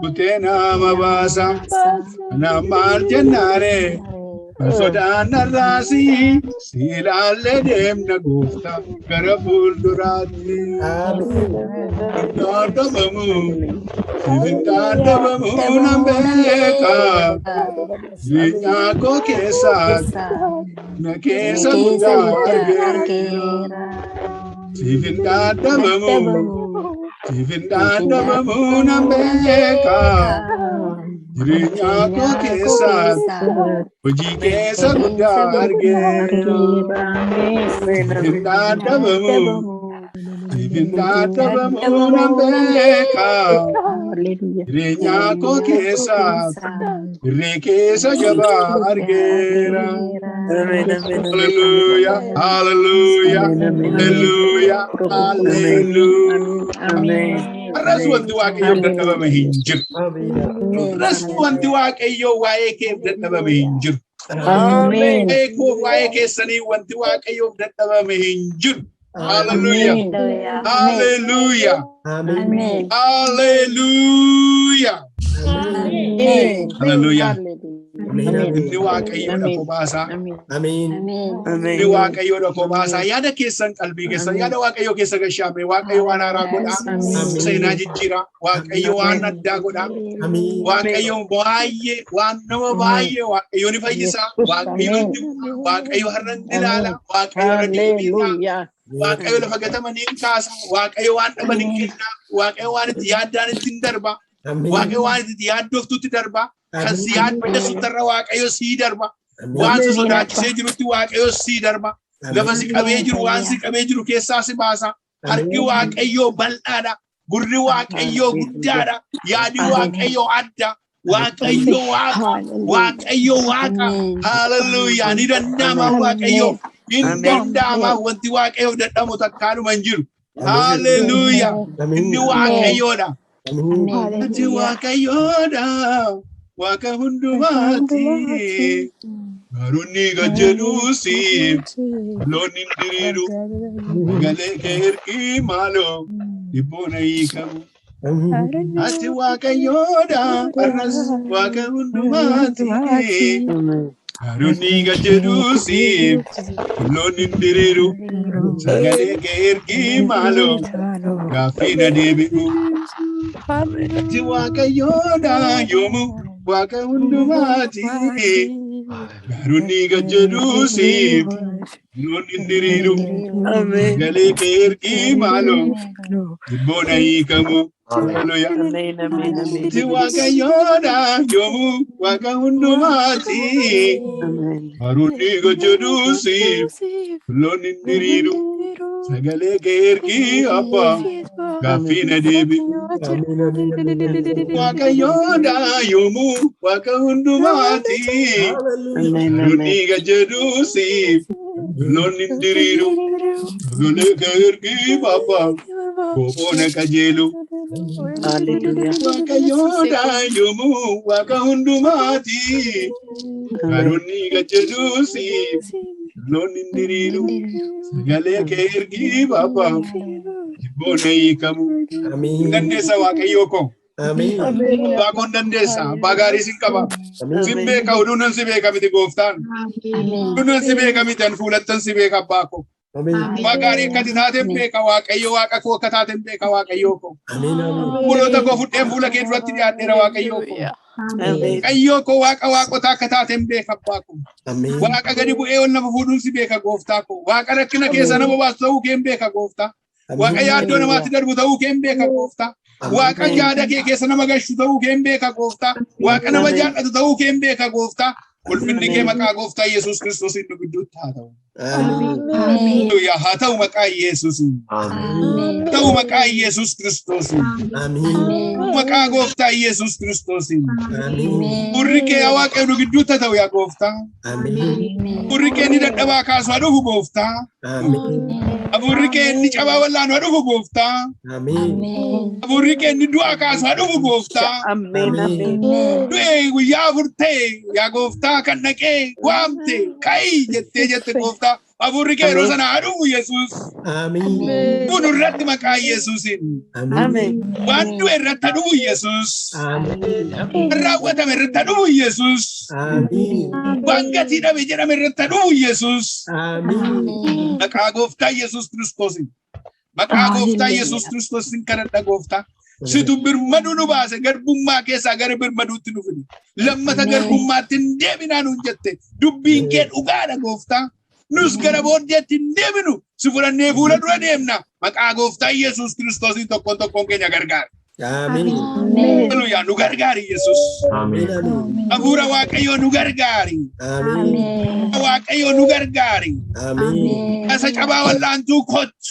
kutee nama baasa. Kana maal jennaare Sodaan arraasi silaalee deemna gooftaa gara fuulduraatti. Dadhabamu siifin dadhabamu nan beeka jireenya koo keessaatti na keessa guddaa argeera. Siifin dadhabamu nan beeka jireenya koo keessaatti hojii keessa guddaa argeera. Siifin dadhabamu nan beeka jireenya koo keessaatti irree keessa jabaa argeera. Hallelujah, hallelujah, hallelujah, hallelujah. Arras wanti waaqayyoo dadhabame hin jiru. Arras wanti waaqayyoo waa'ee kee dadhabame hin jiru. Waa'ee keessanii wanti waaqayyoo dadhabame hin jiru. Hallelujah, hallelujah, hallelujah, hallelujah. Inni waaqayyoo dha kophaa Inni waaqayyoo dha kophaa yaada keessan qalbii keessan yaada waaqayyoo keessa gashaame waaqayyo waan haaraa godha seenaa jijjiira waaqayyo waan addaa godha waaqayyo baay'ee waan nama baay'ee waaqayyo ni fayyisa waaqayyo har'an ilaala waaqayyo lafa gatamanii kaasa waaqayyo waan dhaban hin kenna waaqayyo waan itti yaaddaan ittiin darba waaqayyo waan itti yaaddoftutti darba. Kasi yaadde sutarra waaqayyo sii darba waan sodaachisee jirutti waaqayyo sii darba lafa si qabee jiru waan si qabee jiru keessaa si baasa harki waaqayyo bal'aadha gurri waaqayyo guddaadha yaadi waaqayyo adda waaqayyo waaqa hallelujah ni danda'ama waaqayyo hin danda'ama wanti waaqayyo dadhamu takkaadhuma hin jiru hallelujah inni waaqayyoodha ati waaqayyoodha. Waaqa hundumaati garunni gajjaduusi loonni diriiru galee kee hirkii maaloo dhibboona hiikamu. Ati waaqayyoodha arras waaqa hundumaati garunni gajjaduusi loonni diriiru galee kee hirkii maaloo gaaffii na deebi'u. Ati waaqayyoodha yoomuu. Waaqa hundumaati garunni gajjaduusi loonni diriiru galee kee hirkii maaloo dhibboona hiikamu. Ati waaqayyoodha yoomuu waaqa hundumaati garunni gajjaduusi loonni diriiru galee kee hirkii abbaa gaaffii na deebi'u. Waaqayyoodha yoomuu waaqa hundumaati garunni gajjaduusi loonni diriiru galee kee hirkii abbaa gaaffii na deebi'u. Waaqayyoodha yoomuu waaqa hundumaati garunni gajjaduusi loonni diriiru galee kee hirkii abbaa dhibboona hiikamu. Dandeessa waaqayyoo koo. Waaqoon dandeessa. Abbaa gaarii sin qaba. Sin beeka uduunan si beeka miti gooftaan. Uduunan si beeka miti an fuulattan si beeka abbaa koo. Abbaa gaarii akkati taateen beeka waaqayyo waaqa koo akka taateen beeka waaqayyoo koo. Buloota koo fudheen fuula kee duratti dhiyaadheera waaqayyoo koo. Waaqayyoo koo waaqa waaqota akka taateen beeka abbaa koo. Waaqa gadi bu'ee ol nama fuudhuun si beeka gooftaa koo. Waaqa rakkina keessa nama baasu ta'uu kee beeka gooftaa. Waaqa yaaddoo namaatti darbu ta'uu kee beeka gooftaa. Waaqa yaada kee keessa nama gashu ta'uu kee beeka gooftaa. Waaqa nama jaallatu ta'uu kee beeka gooftaa. Ulfinni kee maqaa gooftaa Yesuus Kiristoos inni gidduutti haa ta'u. Hallelujah. Haa ta'u maqaa Yesuus. Haa ta'u maqaa Yesuus Kiristoos. Maqaa gooftaa Yesuus Kiristoos. Gurri kee waaqa inni gidduutti haa ta'u yaa gooftaa. Gurri kee inni dadhabaa kaasu haa dhufu gooftaa. Aburri kee inni cabaa wallaan haa dhufu gooftaa. Aburri kee inni du'aa kaasu haa dhufu gooftaa. Du'ee guyyaa afur ta'e yaa gooftaa kan dhaqee waamte ka'i jettee jette gooftaa Afuurri kee yeroo sana haadhumu Yesuus. Amiin. Kun irratti maqaa Yesuusin. Amiin. Waan du'e irratti haadhumu Yesuus. Amiin. Raawwatame irratti haadhumu Yesuus. Amiin. Waan gatii dhabe jedhame irratti haadhumu Yesuus. Amiin. Maqaa gooftaa Yesuus Kiristoosin. Maqaa gooftaa Yesuus Kiristoosin kadhadha gooftaa. Situ birmaduu nu baase garbummaa keessaa gara birmaduutti nu fide. Lammata garbummaatti hin deebinaa nuun jette. Dubbiin kee dhugaadha gooftaa. Nus gara booddeetti hin deebinu. Si fudhannee fuula dura deemna. Maqaa gooftaa Yesuus Kiristoosin tokkoon tokkoon keenya gargaara. Amiin. Haleluuyaa nu gargaari Yesuus. Amiin. Hafuura Waaqayyoo nu gargaari. Amiin. Waaqayyoo nu gargaari. Amiin. Asa cabaa wal'aantuu kottu.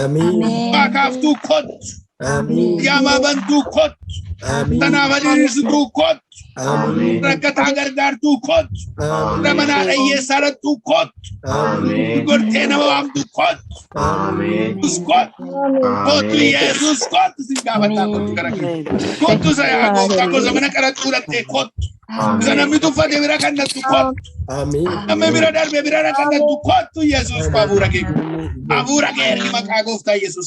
Amiin. Baakaaftuu kottu. Amiin. Yaamaa bantuu kottu. Amiin. Tanaaf adiirsituu kottu. Amiin. Rakkataa gargaartuu kottu. Amiin. Ramanaa dhayyeessaa irrattuu kottu. Amiin. Gortee nama waamtu kottu. Amiin. Yesus kottu. Kottu Yesus kottu si gaafataa kottu gara kee. Kottu sa yaa gooftaa gosa mana qaraxxuu dhattee kottu. Isa namni tuffate bira kan nattu kottu. Amiin. Namni bira darbe bira kan nattu kottu Yesus ko hafuura kee. Hafuura kee ergi maqaa gooftaa Yesus.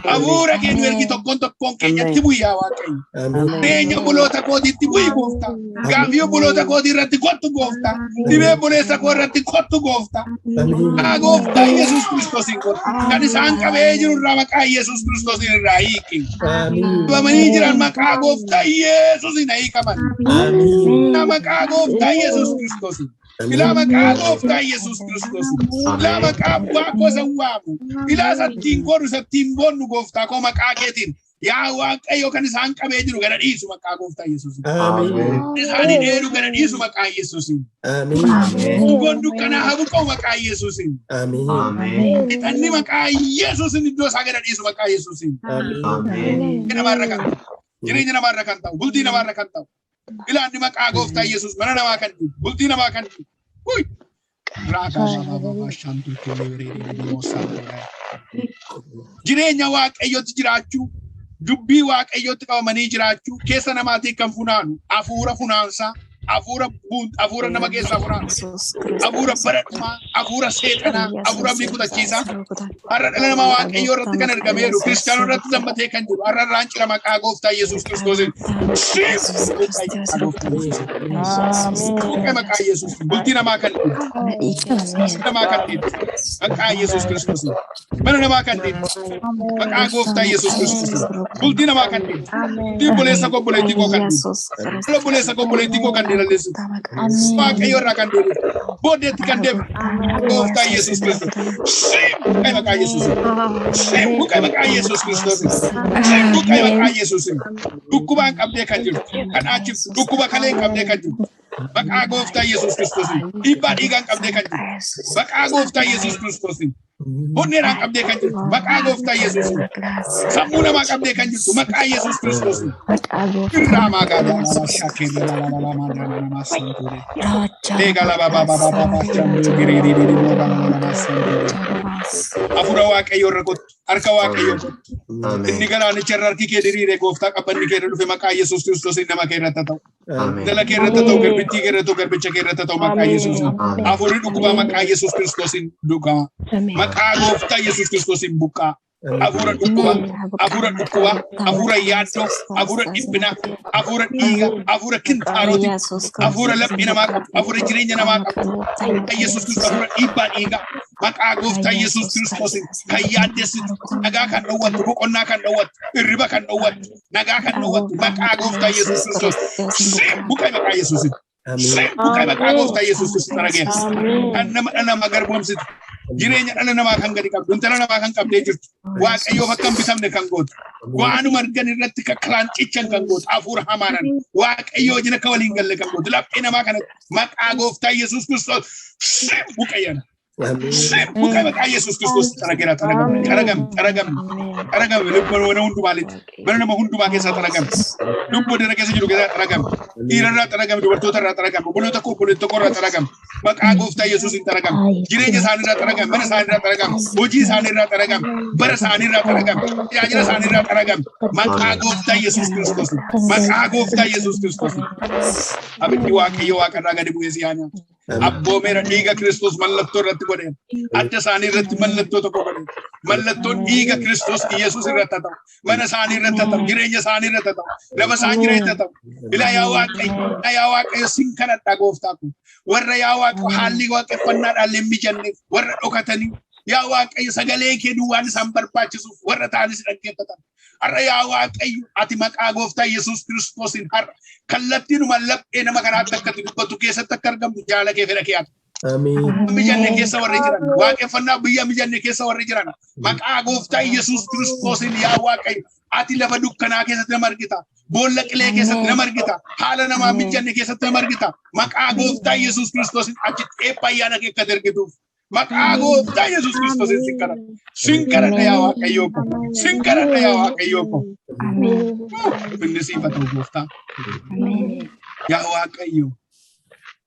Hafuura kee nu ergi tokkoon tokkoon keenyatti buyyaa Waaqayyo. Amiin. Reenya buloota kootiitti buyi gooftaa. Gaafii buloota kootii irratti kottu gooftaa. Dhibee buleessa koo irratti kottu gooftaa. Maqaa gooftaa Yesus Kiristoosin kottu. Kan isaan qabee jiru irraa maqaa Yesus Kiristoosin irraa hiiki. Amiin. Qabamanii jiran maqaa gooftaa Yesusin hiikaman. Amiin. Maqaa gooftaa Yesus Kiristoosin. Ilaa maqaa gooftaa Yesus Kiristoosin. Ilaa maqaa abbaa koo san waamu. Ilaa sattiin godhu sattiin boonnu gooftaa koo maqaa keetiin. Yaa Waaqayyo kan isaan qabee jiru gara dhiisu maqaa gooftaa Yesuusin. Amiin. Isaanii dheedu gara dhiisu maqaa Yesuusin. Amiin. Gondu kana hafu qabu maqaa Yesuusin. Amiin. Ixanni maqaa Yesuusin iddoo isaa gara dhiisu maqaa Yesuusin. Amiin. Namarra kan ta'u. Jireenya namarra kan ta'u. Bultii namarra kan ta'u. Ilaanni maqaa gooftaa Yesuus mana namaa kan ta'u. Bultii namaa kan ta'u. Huy. Jireenya Waaqayyootti jiraachuu. Dubbii Waaqayyootti qabamanii jiraachuu keessa namaatiin kan funaanu hafuura funaansaa hafuura nama keessaa funaanu hafuura baradhumaa hafuura seexanaa hafuura abdii kutachiisaa har'a dhala namaa Waaqayyoo irratti kan argameeru kiristaanota irratti zammatee kan jiru har'a irraan cira maqaa gooftaa Yesuus Kiristoosiin maqaa Yesuus bultii namaa kan maqaa Yesuus Kiristoosiin mana namaa kan maqaa gooftaa Yesuus Kiristoosiin bultii namaa kan buleessa obboleettii koo kan buleessa obboleettii koo kan Waaqayyo irraa kan deebi'u booddeetti kan deebi'u gooftaa Yesuus Kiristoos buqqee maqaa Yesuus buqqee maqaa Yesuus Kiristoos buqqee maqaa Yesuus dhukkubaan qabdee kan jiru kan achiif dhukkuba kaleen qabdee kan jiru maqaa gooftaa Yesuus Kiristoos dhiibbaa dhiigaan qabdee kan jiru maqaa gooftaa Yesuus Kiristoos Honneeraan qabdee kan jirtu maqaa gooftaa Yesuus. Sammuu namaa qabdee kan jirtu maqaa Yesuus Kiristoos. Irraa magaalaa shakkee nama santuure. Eegala baba Hafuura Waaqayyoo irra kottu harka Waaqayyoo kottu. Inni galaanicha irra harki kee diriiree gooftaa qabbanni kee irra dhufe maqaa Yesuus Kiristoos nama kee irratti ta'u. Dala kee irratti ta'u garbittii kee irratti ta'u garbicha kee irratti ta'u maqaa Yesuus. Hafuurri dhukkubaa maqaa Yesuus Kiristoosiin dhugama. Maqaa gooftaa Yesuus Kiristoosiin buqqaa. Hafuura dhukkubaa, hafuura yaaddoo, hafuura dhiphina, hafuura dhiiga, hafuura kintaaroti, hafuura laphee namaa qabu, hafuura jireenya namaa qabu. Yesuus Kiristoos hafuura dhiibbaa dhiiga. Maqaa gooftaa Yesuus Kiristoosiin kan yaaddessitu, nagaa kan dhowwattu, boqonnaa kan dhowwattu, hirriba kan dhowwattu, nagaa kan dhowwattu. Maqaa gooftaa Yesuus Kiristoos. Buqqee maqaa Yesuusiin. Buqqee maqaa gooftaa Yesuus Kiristoos dharageessa. Dhala nama garboomsitu. Jireenya dhala namaa kan gadi qabdu, dhala namaa kan qabdee jirtu. Waaqayyoof akka hin bitamne kan gootu. Waanuma argan irratti kakkalaan cichan kan gootu. Hafuura hamaanan. Waaqayyoo wajjin akka waliin galle kan gootu. Laphee namaa kana maqaa gooftaa Yesuus Kiristoos. Buqqeeyana. Buqqee maqaa Yesuus Kiristoos xarageera xaragame. Lubbuu hundumaalitti. Mana nama hundumaa keessaa xaragame. Lubbuu dana keessa jiru keessaa xaragame. Dhiirarraa xaragame, dubartoota irraa xaragame, obboloota koo obboleettota koo irraa xaragame. Maqaa gooftaa Yesuusiin xaragame. Jireenya isaanii irraa xaragame, mana isaanii irraa xaragame, hojii isaanii irraa xaragame, bara isaanii irraa xaragame, tajaajila isaanii irraa xaragame. Maqaa gooftaa Yesuus Kiristoos. Maqaa gooftaa Yesuus Kiristoos. Abiddi Waaqayyo Waaqarraa gadi bu'ee si haa nyaatu. Abboomeera dhiiga Kiristoos mallattoo irratti godhe. Adda isaanii irratti mallattoo tokko godhe. Mallattoon dhiiga Kiristoos Yesuus irratti ta'u. Mana isaanii irratti ta'u. Jireenya isaanii irratti ta'u. Lafa isaan jireenya ta'u. Ilaa yaa Waaqayyo sin kadhadha gooftaa ko. Warra yaa Waaqayyo haalli waaqeffannaadhaan hin mijanneef warra dhokatanii yaa Waaqayyo sagalee kee duwwaan isaan barbaachisuuf warra ta'anis dhaggeeffatan. Har'a yaa Waaqayyo ati maqaa gooftaa Yesuus Kiristoosiin har'a kallattiinuma laphee nama kanaatti akka dubbatu keessatti akka argamtu jaala kee fedha kee ati. Mijanne keessa warri jiran waaqeffannaa biyya mijanne keessa warri jiran maqaa gooftaa Yesuus Kiristoosiin yaa Waaqayyo ati lafa dukkanaa keessatti nama argita. Boolla qilee keessatti nama argita. Haala namaa mijanne keessatti nama argita. Maqaa gooftaa Yesuus Kiristoosiin achitti eebba ayyaana kee akka dargituuf. Maqaa gooftaa Yesuus Kiristoosiin sin kadhadha yaa Waaqayyo ko. Sin kadhadha yaa Waaqayyo ko. Finni siifa ta'u gooftaa. Yaa Waaqayyo.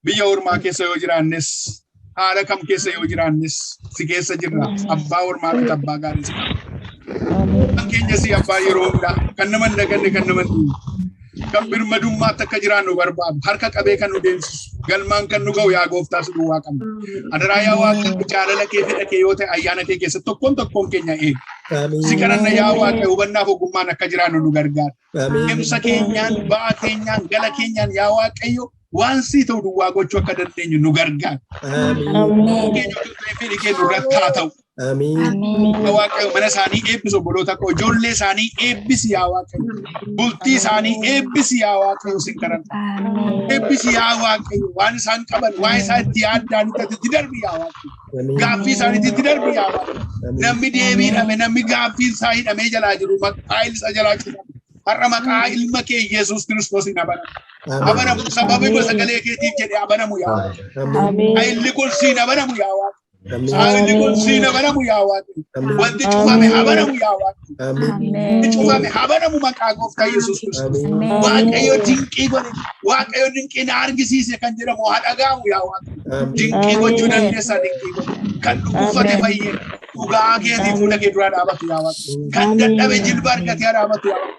Biyya ormaa keessa yoo jiraannes haala kam keessa yoo jiraannes si keessa jirra. Abbaa ormaa fi abbaa gaarii si qaba. Kan keenya si abbaa yeroo hundaa kan nama hin daganne kan nama hin kan birmadummaatti akka jiraannu barbaadu harka qabee kan nu deemsisu galmaan kan nu ga'u yaa gooftaa si duwwaa qabna. Adaraa yaa Waaqayyo jaalala kee fedha kee yoo ta'e ayyaana kee keessa tokkoon keenya eegi. Si kadhanna yaa Waaqayyo hubannaaf ogummaan akka jiraannu nu gargaara. Deemsa keenyaan ba'aa keenyaan gala keenyaan yaa Waaqayyo waan sii ta'u duwwaa gochuu akka dandeenyu nu gargaara. Keenya fedhi kee nurratti haa ta'u. Waaqayyo mana isaanii eebbisu obboloota koo ijoollee isaanii eebbisi yaa Waaqayyo. Bultii isaanii eebbisi yaa Waaqayyo sin kadhanna. Eebbisi yaa Waaqayyo waan isaan qaban waan isaan itti yaaddaan itti darbi yaa Waaqayyo. Gaaffii isaaniitti itti darbi yaa Waaqayyo. Namni deebii dhabe namni gaaffii isaa hidhamee jalaa jiru maqaa isa jalaa cufame. Har'a maqaa ilma kee Yesuus Kiristoosiin abanamu. Abanamu sababii sagalee keetiif jedhee abanamu yaa Waaqayyo. Illi kun siin abanamu yaa Waaqayyo. Saalli kun siin abanamu yaa Waaqayyo. Wanti cufame abanamu yaa Waaqayyo. Wanti cufame abanamu maqaa gooftaa Yesuus Kiristoos. Waaqayyo dinqii godhe. Waaqayyo dinqii na argisiise kan jedhamu haa dhaga'amu yaa Waaqayyo. Dinqii gochuu dandeessaa dinqii godhe. Kan dhukkubsate fayyee dhugaa keetii fuula kee duraa dhaabatu yaa Waaqayyo. Kan dadhabe jilba argate haa dhaabatu yaa Waaqayyo.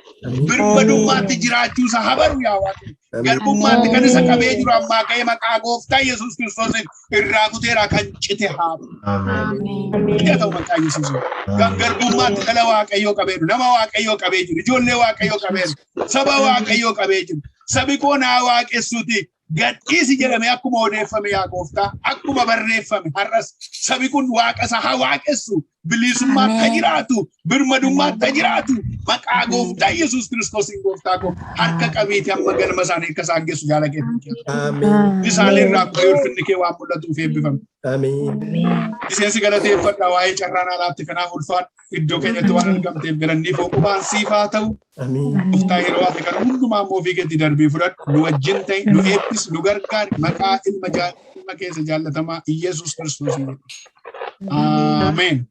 Birmadummaatti jiraachuusa habaru yaa Waaqayyo. Garbummaatti kan isa qabee jiru ammaa ka'ee maqaa gooftaa Yesuus Kiristoosiin irraa kuteeraa kan cite haa ta'u maqaa Yesuus. Garbummaatti dhala Waaqayyoo qabee jiru, nama Waaqayyoo qabee jiru, ijoollee Waaqayyoo qabee jiru, saba Waaqayyoo qabee jiru. Sabi koo naa waaqessuuti. Gadhiisi jedhame akkuma odeeffame yaa gooftaa akkuma barreeffame har'as sabi kun waaqa isa haa waaqessu bilisummaatti haa jiraatu birmadummaatti haa jiraatu maqaa gooftaa Yesuus Kiristoosiin gooftaa koo harka qabiiti amma galma isaanii akka isaan geessu jaala keetti. Isaan irraa kutee ulfinni kee waan mul'atuuf eebbifame. Iseensi galateeffadha waa'ee carraan alaatti kanaaf ulfaadha iddoo keenyatti waan argamteef galannii foqubaan siif haa ta'u. Gooftaa yeroo ati kana hundumaa immoo ofii keetti darbii fudhadhu nu wajjin ta'e nu eebbisi nu gargaari maqaa ilma keessa jaallatamaa Yesuus Kiristoosiin. Ameen.